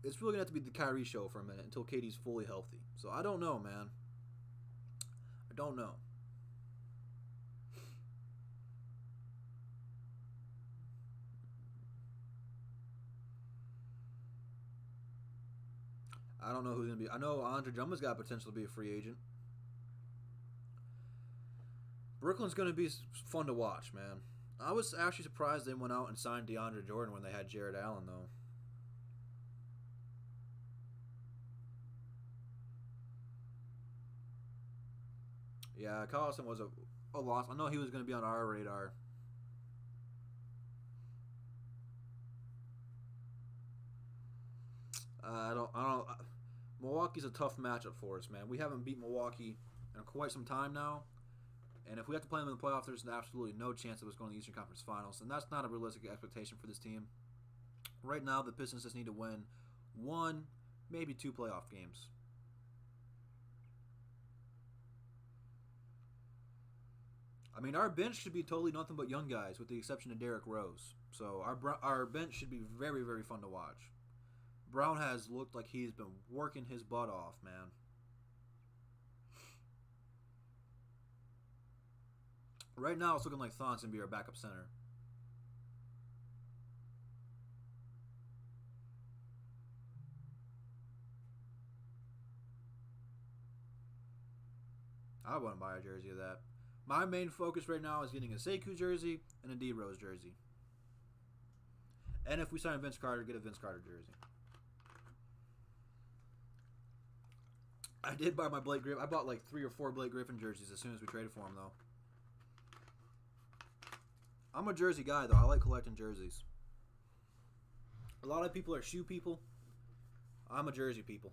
It's really going to have to be the Kyrie show for a minute until KD's fully healthy. So I don't know, man. I don't know. I don't know who's going to be. I know Andre Drummond's got potential to be a free agent. Brooklyn's going to be fun to watch, man. I was actually surprised they went out and signed DeAndre Jordan when they had Jared Allen, though. Yeah, Collison was a loss. I know he was going to be on our radar. I don't. Milwaukee's a tough matchup for us, man. We haven't beat Milwaukee in quite some time now. And if we have to play them in the playoffs, there's absolutely no chance of us going to the Eastern Conference Finals. And that's not a realistic expectation for this team. Right now, the Pistons just need to win 1, maybe 2 playoff games. I mean, our bench should be totally nothing but young guys, with the exception of Derrick Rose. So our bench should be very, very fun to watch. Brown has looked like he's been working his butt off, man. Right now, it's looking like Thon's going to be our backup center. I wouldn't buy a jersey of that. My main focus right now is getting a Sekou jersey and a D Rose jersey. And if we sign Vince Carter, get a Vince Carter jersey. I did buy my Blake Griffin. I bought like 3 or 4 Blake Griffin jerseys as soon as we traded for him, though. I'm a jersey guy, though. I like collecting jerseys. A lot of people are shoe people. I'm a jersey people.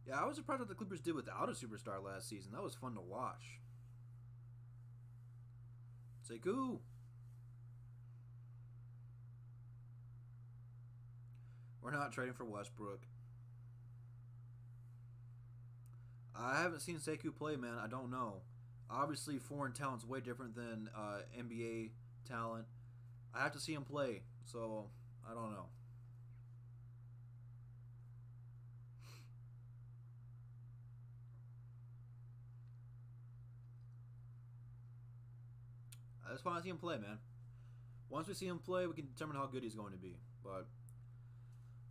Yeah, I was surprised what the Clippers did without a superstar last season. That was fun to watch. Sekou. We're not trading for Westbrook. I haven't seen Sekou play, man. I don't know. Obviously, foreign talent's way different than NBA talent. I have to see him play, so I don't know. I just want to see him play, man. Once we see him play, we can determine how good he's going to be. But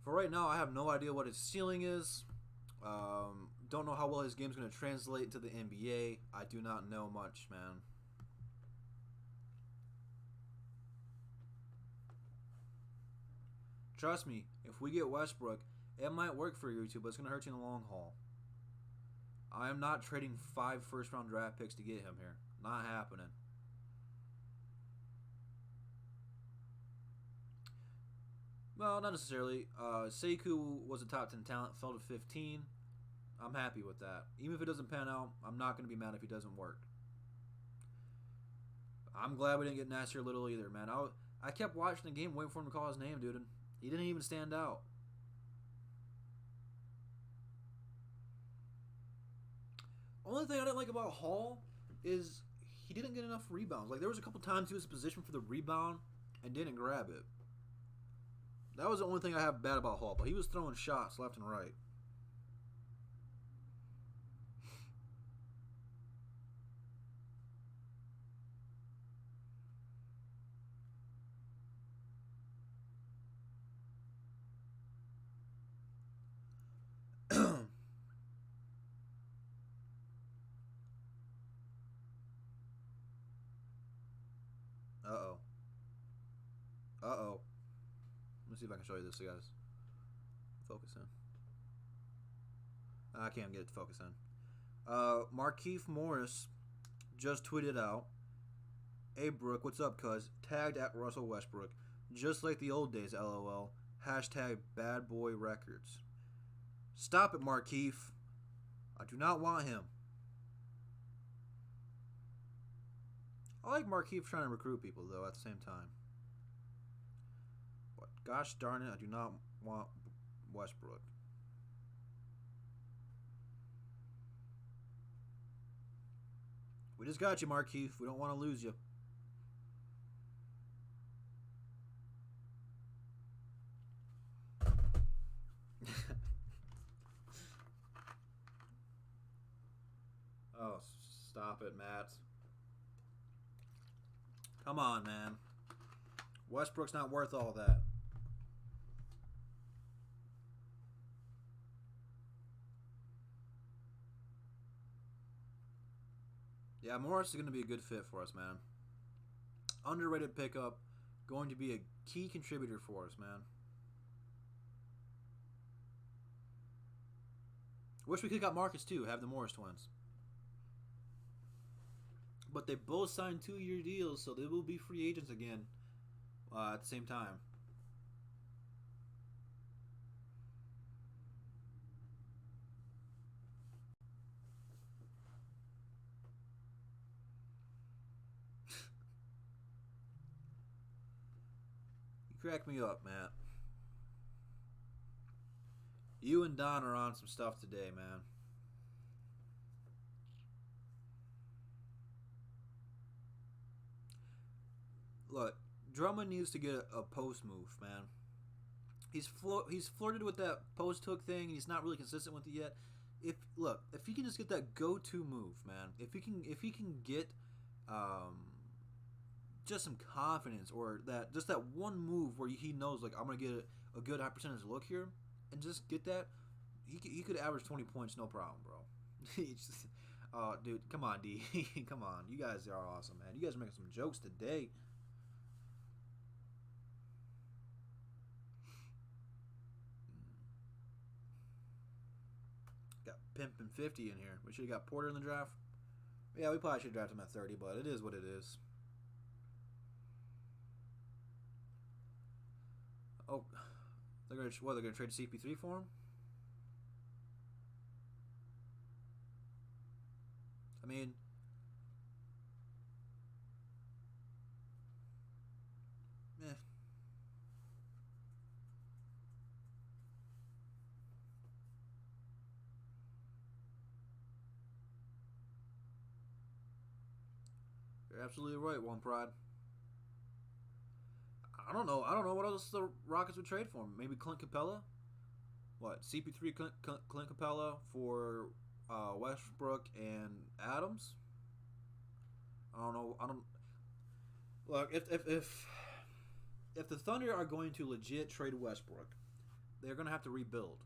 for right now, I have no idea what his ceiling is. Don't know how well his game's going to translate into the NBA. I do not know much, man. Trust me, if we get Westbrook, it might work for you two, but it's going to hurt you in the long haul. I am not trading 5 first-round draft picks to get him here. Not happening. Well, not necessarily. Sekou was a top 10 talent, fell to 15. I'm happy with that. Even if it doesn't pan out, I'm not going to be mad if he doesn't work. I'm glad we didn't get Nasir Little either, man. I kept watching the game waiting for him to call his name, dude, and he didn't even stand out. Only thing I didn't like about Hall is he didn't get enough rebounds. Like, there was a couple times he was positioned for the rebound and didn't grab it. That was the only thing I have bad about Hall, but he was throwing shots left and right. Uh-oh. Uh-oh. Let me see if I can show you this, guys. Focus in. I can't get it to focus in. Markieff Morris just tweeted out, "Hey, Brooke, what's up, cuz? Tagged at Russell Westbrook. Just like the old days, LOL. Hashtag bad boy records." Stop it, Markieff. I do not want him. I like Markieff trying to recruit people, though, at the same time. But gosh darn it, I do not want Westbrook. We just got you, Markieff. We don't want to lose you. Oh, stop it, Matt. Come on, man. Westbrook's not worth all that. Yeah, Morris is going to be a good fit for us, man. Underrated pickup. Going to be a key contributor for us, man. Wish we could have got Marcus, too. Have the Morris twins. But they both signed 2-year deals, so they will be free agents again at the same time. You crack me up, Matt. You and Don are on some stuff today, man. Look, Drummond needs to get a post move, man. He's flirted with that post hook thing, and he's not really consistent with it yet. If he can just get that go to move, man. If he can get just some confidence, or that one move where he knows, like, I'm gonna get a good high percentage look here, and just get that, he could average 20 points, no problem, bro. He's just, dude, come on, D, come on, you guys are awesome, man. You guys are making some jokes today. Got Pimpin' 50 in here. We should have got Porter in the draft. Yeah, we probably should draft him at 30, but it is what it is. Oh, they're gonna trade CP3 for him? I mean, eh. You're absolutely right, One Pride. I don't know. I don't know what else the Rockets would trade for him. Maybe Clint Capella. What, CP3 Clint Capella for Westbrook and Adams? I don't know. I don't look if the Thunder are going to legit trade Westbrook, they're going to have to rebuild.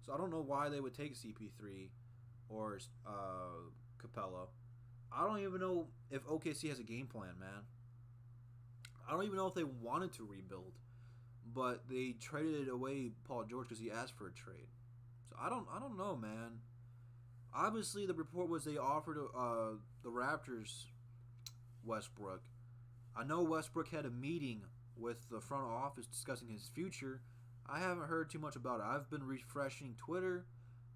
So I don't know why they would take CP3 or Capella. I don't even know if OKC has a game plan, man. I don't even know if they wanted to rebuild, but they traded away Paul George because he asked for a trade. So I don't know, man. Obviously, the report was they offered the Raptors Westbrook. I know Westbrook had a meeting with the front office discussing his future. I haven't heard too much about it. I've been refreshing Twitter.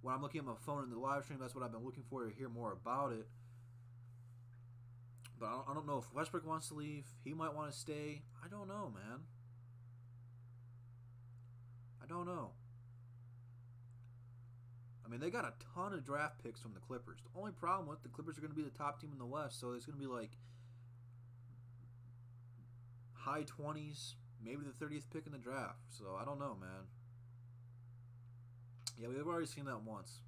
When I'm looking at my phone in the live stream, that's what I've been looking for to hear more about it. But I don't know if Westbrook wants to leave. He might want to stay. I don't know, man. I don't know. I mean, they got a ton of draft picks from the Clippers. The only problem with the Clippers are going to be the top team in the West, so it's going to be like high 20s, maybe the 30th pick in the draft. So I don't know, man. Yeah, we've already seen that once.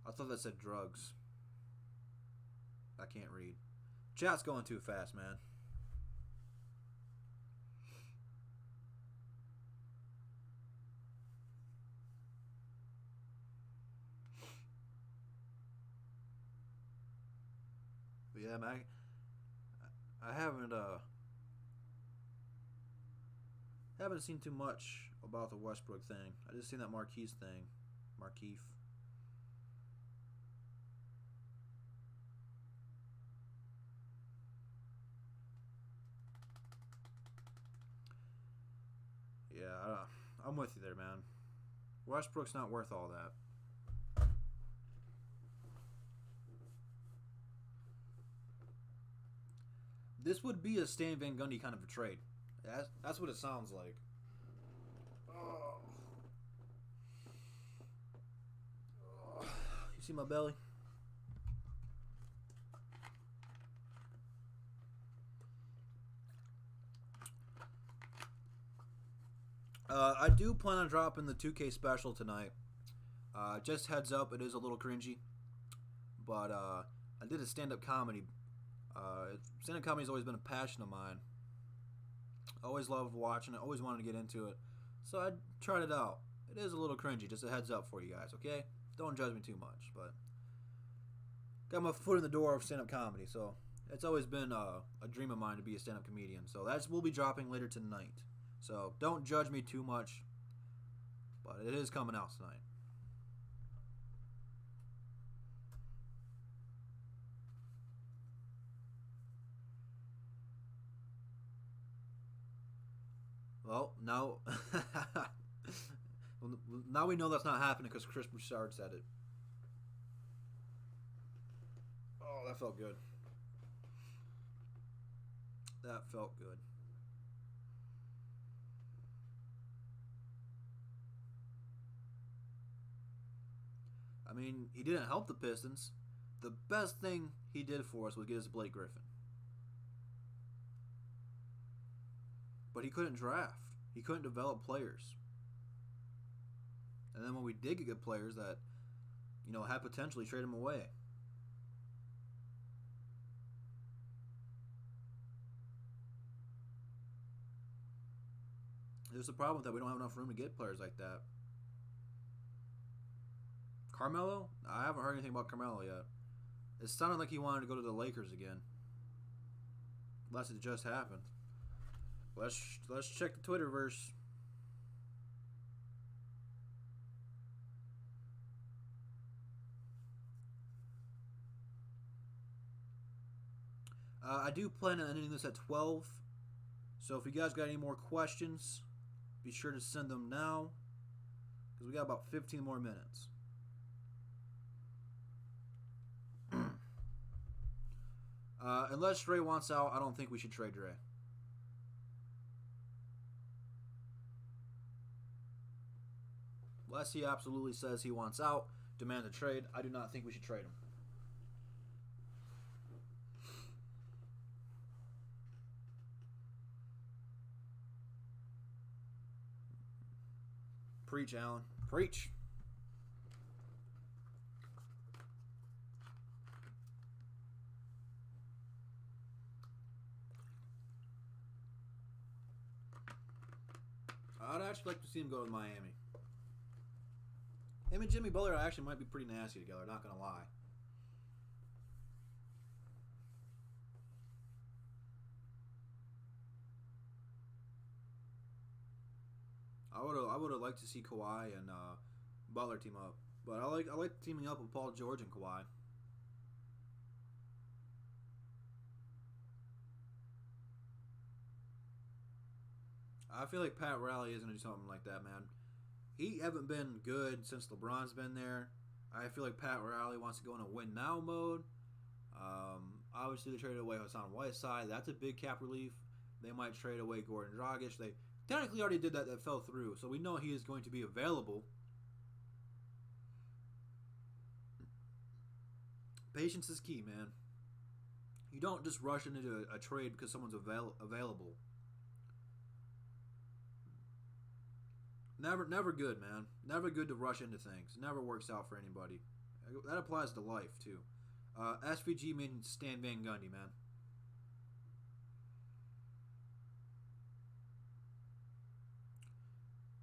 I thought that said drugs. I can't read. Chat's going too fast, man. But yeah, man, I haven't seen too much about the Westbrook thing. I just seen that Marquise thing. Markeith. Yeah, I'm with you there, man. Westbrook's not worth all that. This would be a Stan Van Gundy kind of a trade. That's what it sounds like. Oh. You see my belly? I do plan on dropping the 2K special tonight. Just heads up, it is a little cringy. But I did a stand-up comedy. Stand-up comedy has always been a passion of mine. I always loved watching it. Always wanted to get into it. So I tried it out. It is a little cringy. Just a heads up for you guys, okay? Don't judge me too much. But got my foot in the door of stand-up comedy. So it's always been a dream of mine to be a stand-up comedian. So we'll be dropping later tonight. So don't judge me too much. But it is coming out tonight. Well, now, now we know that's not happening because Chris Broussard said it. Oh, that felt good. That felt good. I mean, he didn't help the Pistons. The best thing he did for us was get us Blake Griffin. But he couldn't draft. He couldn't develop players. And then when we did get good players that, had potential, he traded him away. There's the problem with that. We don't have enough room to get players like that. Carmelo? I haven't heard anything about Carmelo yet. It sounded like he wanted to go to the Lakers again. Unless it just happened. Let's check the Twitterverse. I do plan on ending this at 12. So if you guys got any more questions, be sure to send them now. Because we got about 15 more minutes. Unless Dre wants out, I don't think we should trade Dre. Unless he absolutely says he wants out, demands a trade, I do not think we should trade him. Preach, Alan. Preach. I'd actually like to see him go to Miami. Him and Jimmy Butler actually might be pretty nasty together, not going to lie. I would have liked to see Kawhi and Butler team up, but I like teaming up with Paul George and Kawhi. I feel like Pat Riley is going to do something like that, man. He haven't been good since LeBron's been there. I feel like Pat Riley wants to go in a win now mode. Obviously, they traded away Hassan Whiteside. That's a big cap relief. They might trade away Gordon Dragic. They technically already did that. That fell through. So we know he is going to be available. Patience is key, man. You don't just rush into a trade because someone's available. Never good, man. Never good to rush into things. Never works out for anybody. That applies to life, too. SVG means Stan Van Gundy, man.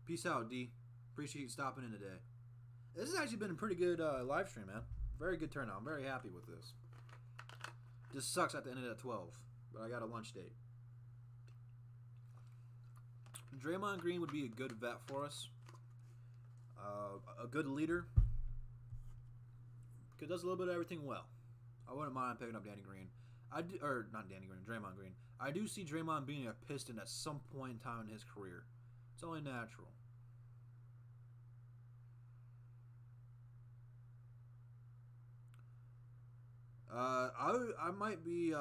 Peace out, D. Appreciate you stopping in today. This has actually been a pretty good live stream, man. Very good turnout. I'm very happy with this. Just sucks at the end of that 12. But I got a lunch date. Draymond Green would be a good vet for us. A good leader. Because does a little bit of everything well. I wouldn't mind picking up Danny Green. Not Danny Green, Draymond Green. I do see Draymond being a Piston at some point in time in his career. It's only natural. I might be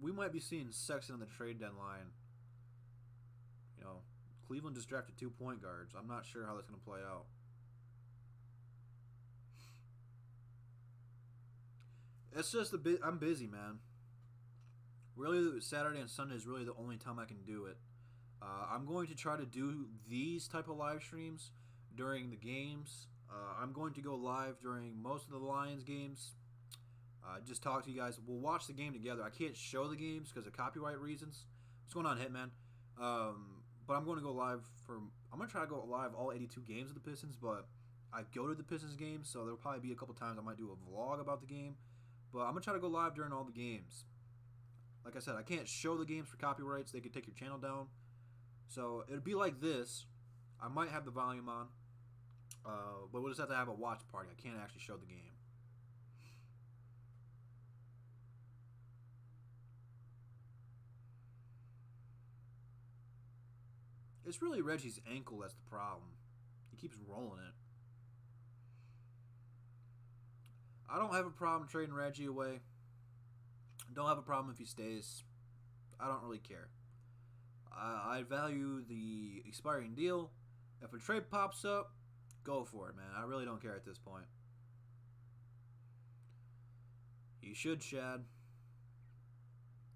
we might be seeing Sexton on the trade deadline. Cleveland just drafted 2 point guards. I'm not sure how that's going to play out. It's just I'm busy, man. Really, Saturday and Sunday is really the only time I can do it. I'm going to try to do these type of live streams during the games. I'm going to go live during most of the Lions games. Just talk to you guys. We'll watch the game together. I can't show the games because of copyright reasons. What's going on, Hitman? But I'm going to go live I'm going to try to go live all 82 games of the Pistons, but I go to the Pistons games, so there'll probably be a couple times I might do a vlog about the game. But I'm going to try to go live during all the games. Like I said, I can't show the games for copyrights. They could take your channel down. So it'd be like this. I might have the volume on, but we'll just have to have a watch party. I can't actually show the game. It's really Reggie's ankle that's the problem. He keeps rolling it. I don't have a problem trading Reggie away. Don't have a problem if he stays. I don't really care. I value the expiring deal. If a trade pops up, go for it, man. I really don't care at this point. You should, Shad.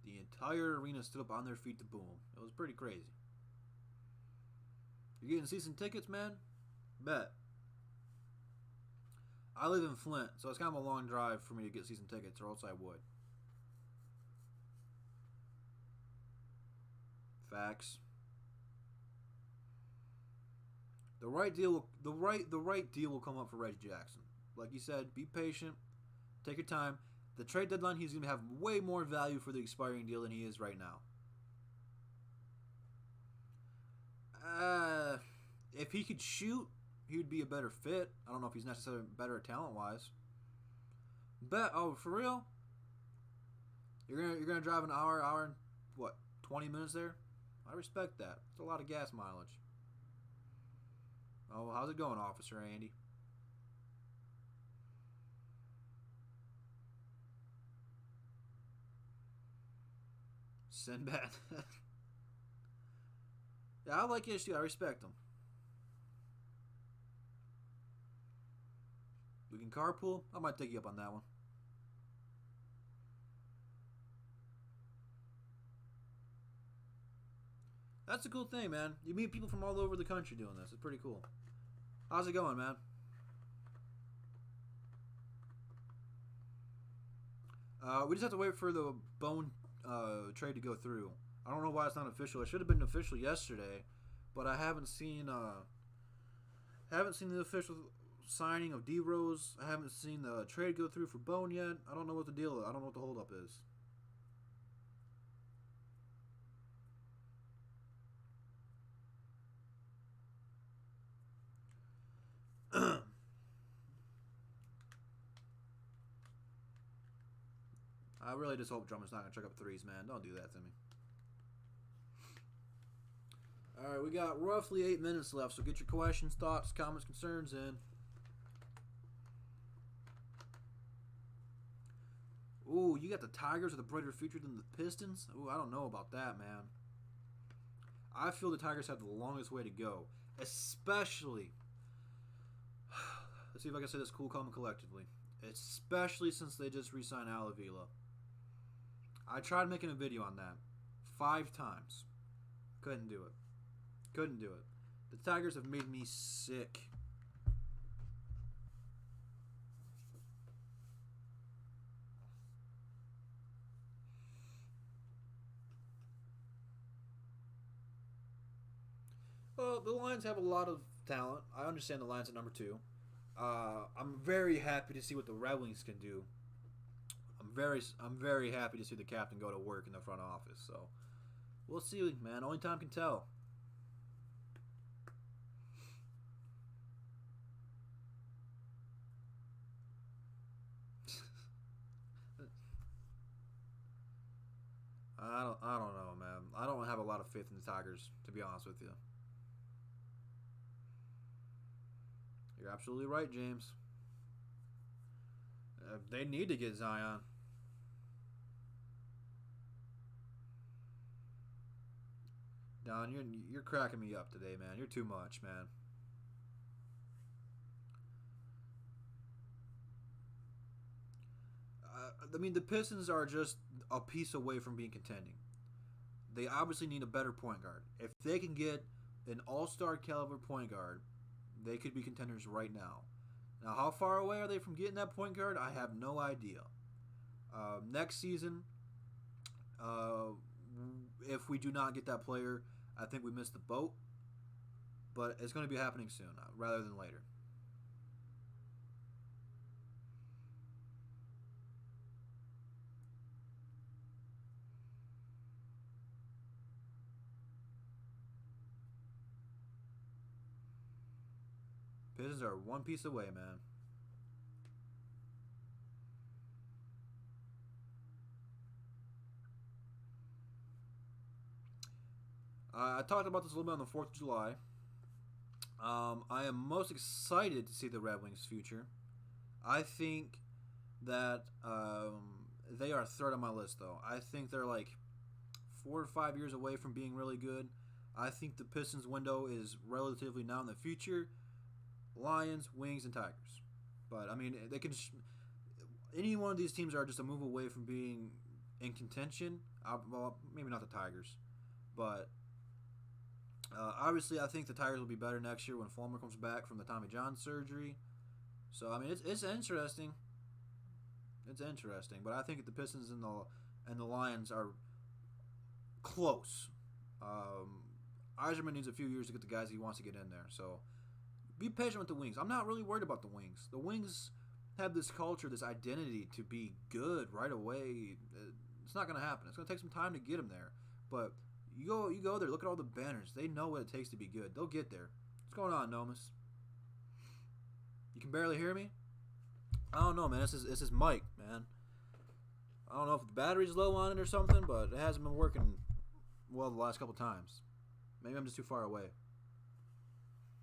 The entire arena stood up on their feet to boo him. It was pretty crazy. You're getting season tickets, man? Bet. I live in Flint, so it's kind of a long drive for me to get season tickets, or else I would. Facts. The right deal will come up for Reggie Jackson. Like you said, be patient, take your time. The trade deadline, he's going to have way more value for the expiring deal than he is right now. If he could shoot, he would be a better fit. I don't know if he's necessarily better talent-wise. But for real, you're gonna drive an hour and what, 20 minutes there? I respect that. It's a lot of gas mileage. Oh, how's it going, Officer Andy? Sinbad. Yeah, I like Ish too. I respect him. We can carpool. I might take you up on that one. That's a cool thing, man. You meet people from all over the country doing this. It's pretty cool. How's it going, man? We just have to wait for the Bone trade to go through. I don't know why it's not official. It should have been official yesterday, but I haven't seen the official signing of D Rose. I haven't seen the trade go through for Bone yet. I don't know what the deal is. I don't know what the holdup is. I really just hope Drummond's not going to chuck up threes, man. Don't do that to me. Alright, we got roughly 8 minutes left, so get your questions, thoughts, comments, concerns in. Ooh, you got the Tigers with a brighter future than the Pistons? Ooh, I don't know about that, man. I feel the Tigers have the longest way to go. Especially... Let's see if I can say this cool, calm, and collectively. Especially since they just re-signed Al Avila. I tried making a video on that 5 times. Couldn't do it. Couldn't do it. The Tigers have made me sick. Well, the Lions have a lot of talent. I understand the Lions at number 2. I'm very happy to see what the Red Wings can do. I'm very happy to see the captain go to work in the front office. So we'll see, man. Only time can tell. I don't know, man. I don't have a lot of faith in the Tigers, to be honest with you. You're absolutely right, James. They need to get Zion. Don, you're cracking me up today, man. You're too much, man. I mean, the Pistons are just a piece away from being contending. They obviously need a better point guard. If they can get an all-star caliber point guard, they could be contenders right now. Now, how far away are they from getting that point guard? I have no idea. Next season, if we do not get that player, I think we missed the boat. But it's going to be happening soon, rather than later. Pistons are one piece away, man. I talked about this a little bit on the 4th of July. I am most excited to see the Red Wings' future. I think that they are third on my list, though. I think they're like 4 or 5 years away from being really good. I think the Pistons' window is relatively now in the future. Lions, Wings, and Tigers. But, I mean, they can... any one of these teams are just a move away from being in contention. Well, maybe not the Tigers, but obviously I think the Tigers will be better next year when Fulmer comes back from the Tommy John surgery. So I mean, it's interesting. It's interesting, but I think the Pistons and the Lions are close. Eiserman needs a few years to get the guys he wants to get in there. So be patient with the Wings. I'm not really worried about the Wings. The Wings have this culture, this identity to be good right away. It's not going to happen. It's going to take some time to get them there. But you go there, look at all the banners. They know what it takes to be good. They'll get there. What's going on, Nomus? You can barely hear me? I don't know, man. This is Mike, man. I don't know if the battery's low on it or something, but it hasn't been working well the last couple times. Maybe I'm just too far away.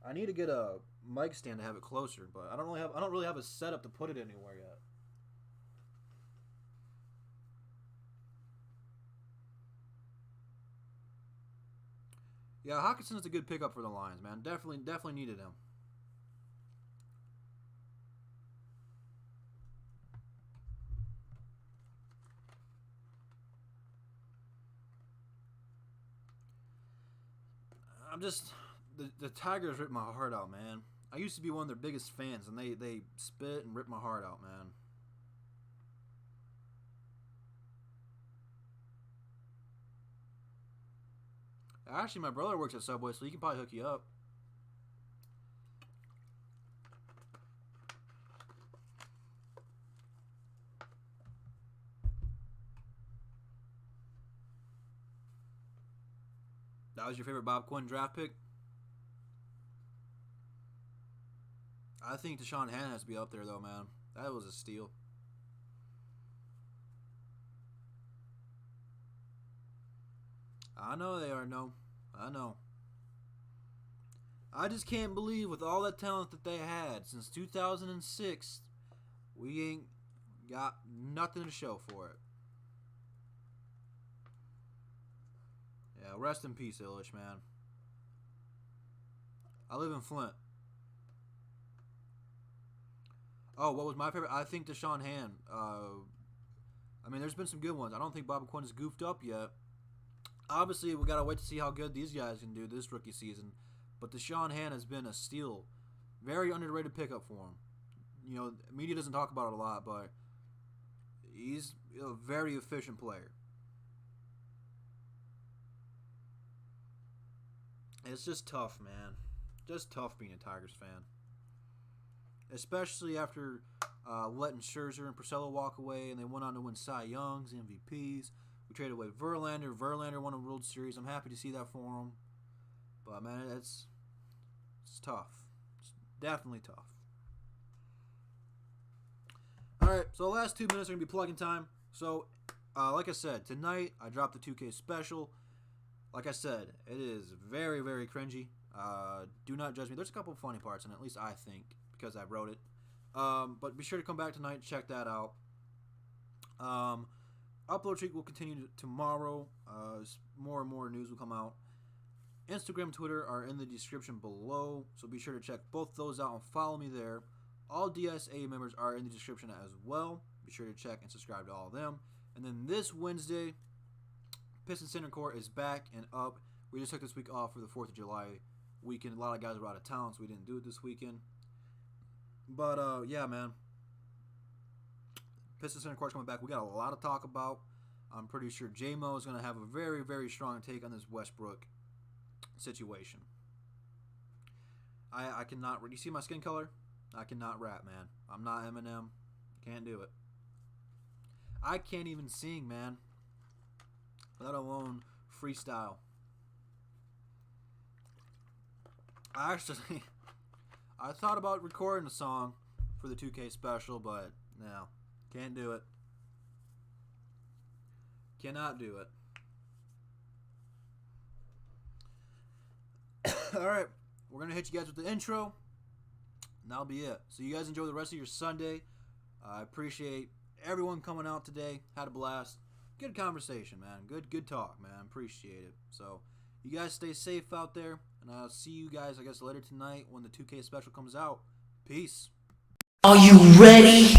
I need to get a mic stand to have it closer, but I don't really have a setup to put it anywhere yet. Yeah, Hawkinson's a good pickup for the Lions, man. Definitely needed him. The Tigers ripped my heart out, man. I used to be one of their biggest fans, and they spit and ripped my heart out, man. Actually, my brother works at Subway, so he can probably hook you up. That was your favorite Bob Quinn draft pick? I think Deshaun Hannon has to be up there, though, man. That was a steal. I know they are, no. I know. I just can't believe with all that talent that they had since 2006, we ain't got nothing to show for it. Yeah, rest in peace, Illich, man. I live in Flint. Oh, what was my favorite? I think Deshaun Hand. I mean, there's been some good ones. I don't think Bob Quinn is goofed up yet. Obviously, we gotta wait to see how good these guys can do this rookie season. But Deshaun Hand has been a steal, very underrated pickup for him. You know, media doesn't talk about it a lot, but he's a very efficient player. It's just tough, man. Just tough being a Tigers fan. Especially after letting Scherzer and Porcello walk away, and they went on to win Cy Youngs, MVPs. We traded away Verlander. Verlander won a World Series. I'm happy to see that for him. But, man, it's tough. It's definitely tough. All right, so the last 2 minutes are going to be plug-in time. So, like I said, tonight I dropped the 2K special. Like I said, it is very, very cringy. Do not judge me. There's a couple of funny parts in it, at least I think, because I wrote it. But be sure to come back tonight and check that out. Upload streak will continue tomorrow. More and more news will come out. Instagram and Twitter are in the description below, so be sure to check both those out and follow me there. All DSA members are in the description as well. Be sure to check and subscribe to all of them. And then this Wednesday, Pistons Center Court is back and up. We just took this week off for the 4th of July weekend. A lot of guys were out of town, so we didn't do it this weekend. But, yeah, man. Pistons Center Court's coming back. We got a lot to talk about. I'm pretty sure J-Mo is going to have a very, very strong take on this Westbrook situation. I cannot... You see my skin color? I cannot rap, man. I'm not Eminem. Can't do it. I can't even sing, man. Let alone freestyle. I thought about recording a song for the 2K special, but no. Can't do it. Cannot do it. Alright. We're going to hit you guys with the intro. And that'll be it. So you guys enjoy the rest of your Sunday. I appreciate everyone coming out today. Had a blast. Good conversation, man. Good talk, man. Appreciate it. So you guys stay safe out there. And I'll see you guys, I guess, later tonight when the 2K special comes out. Peace. Are you ready?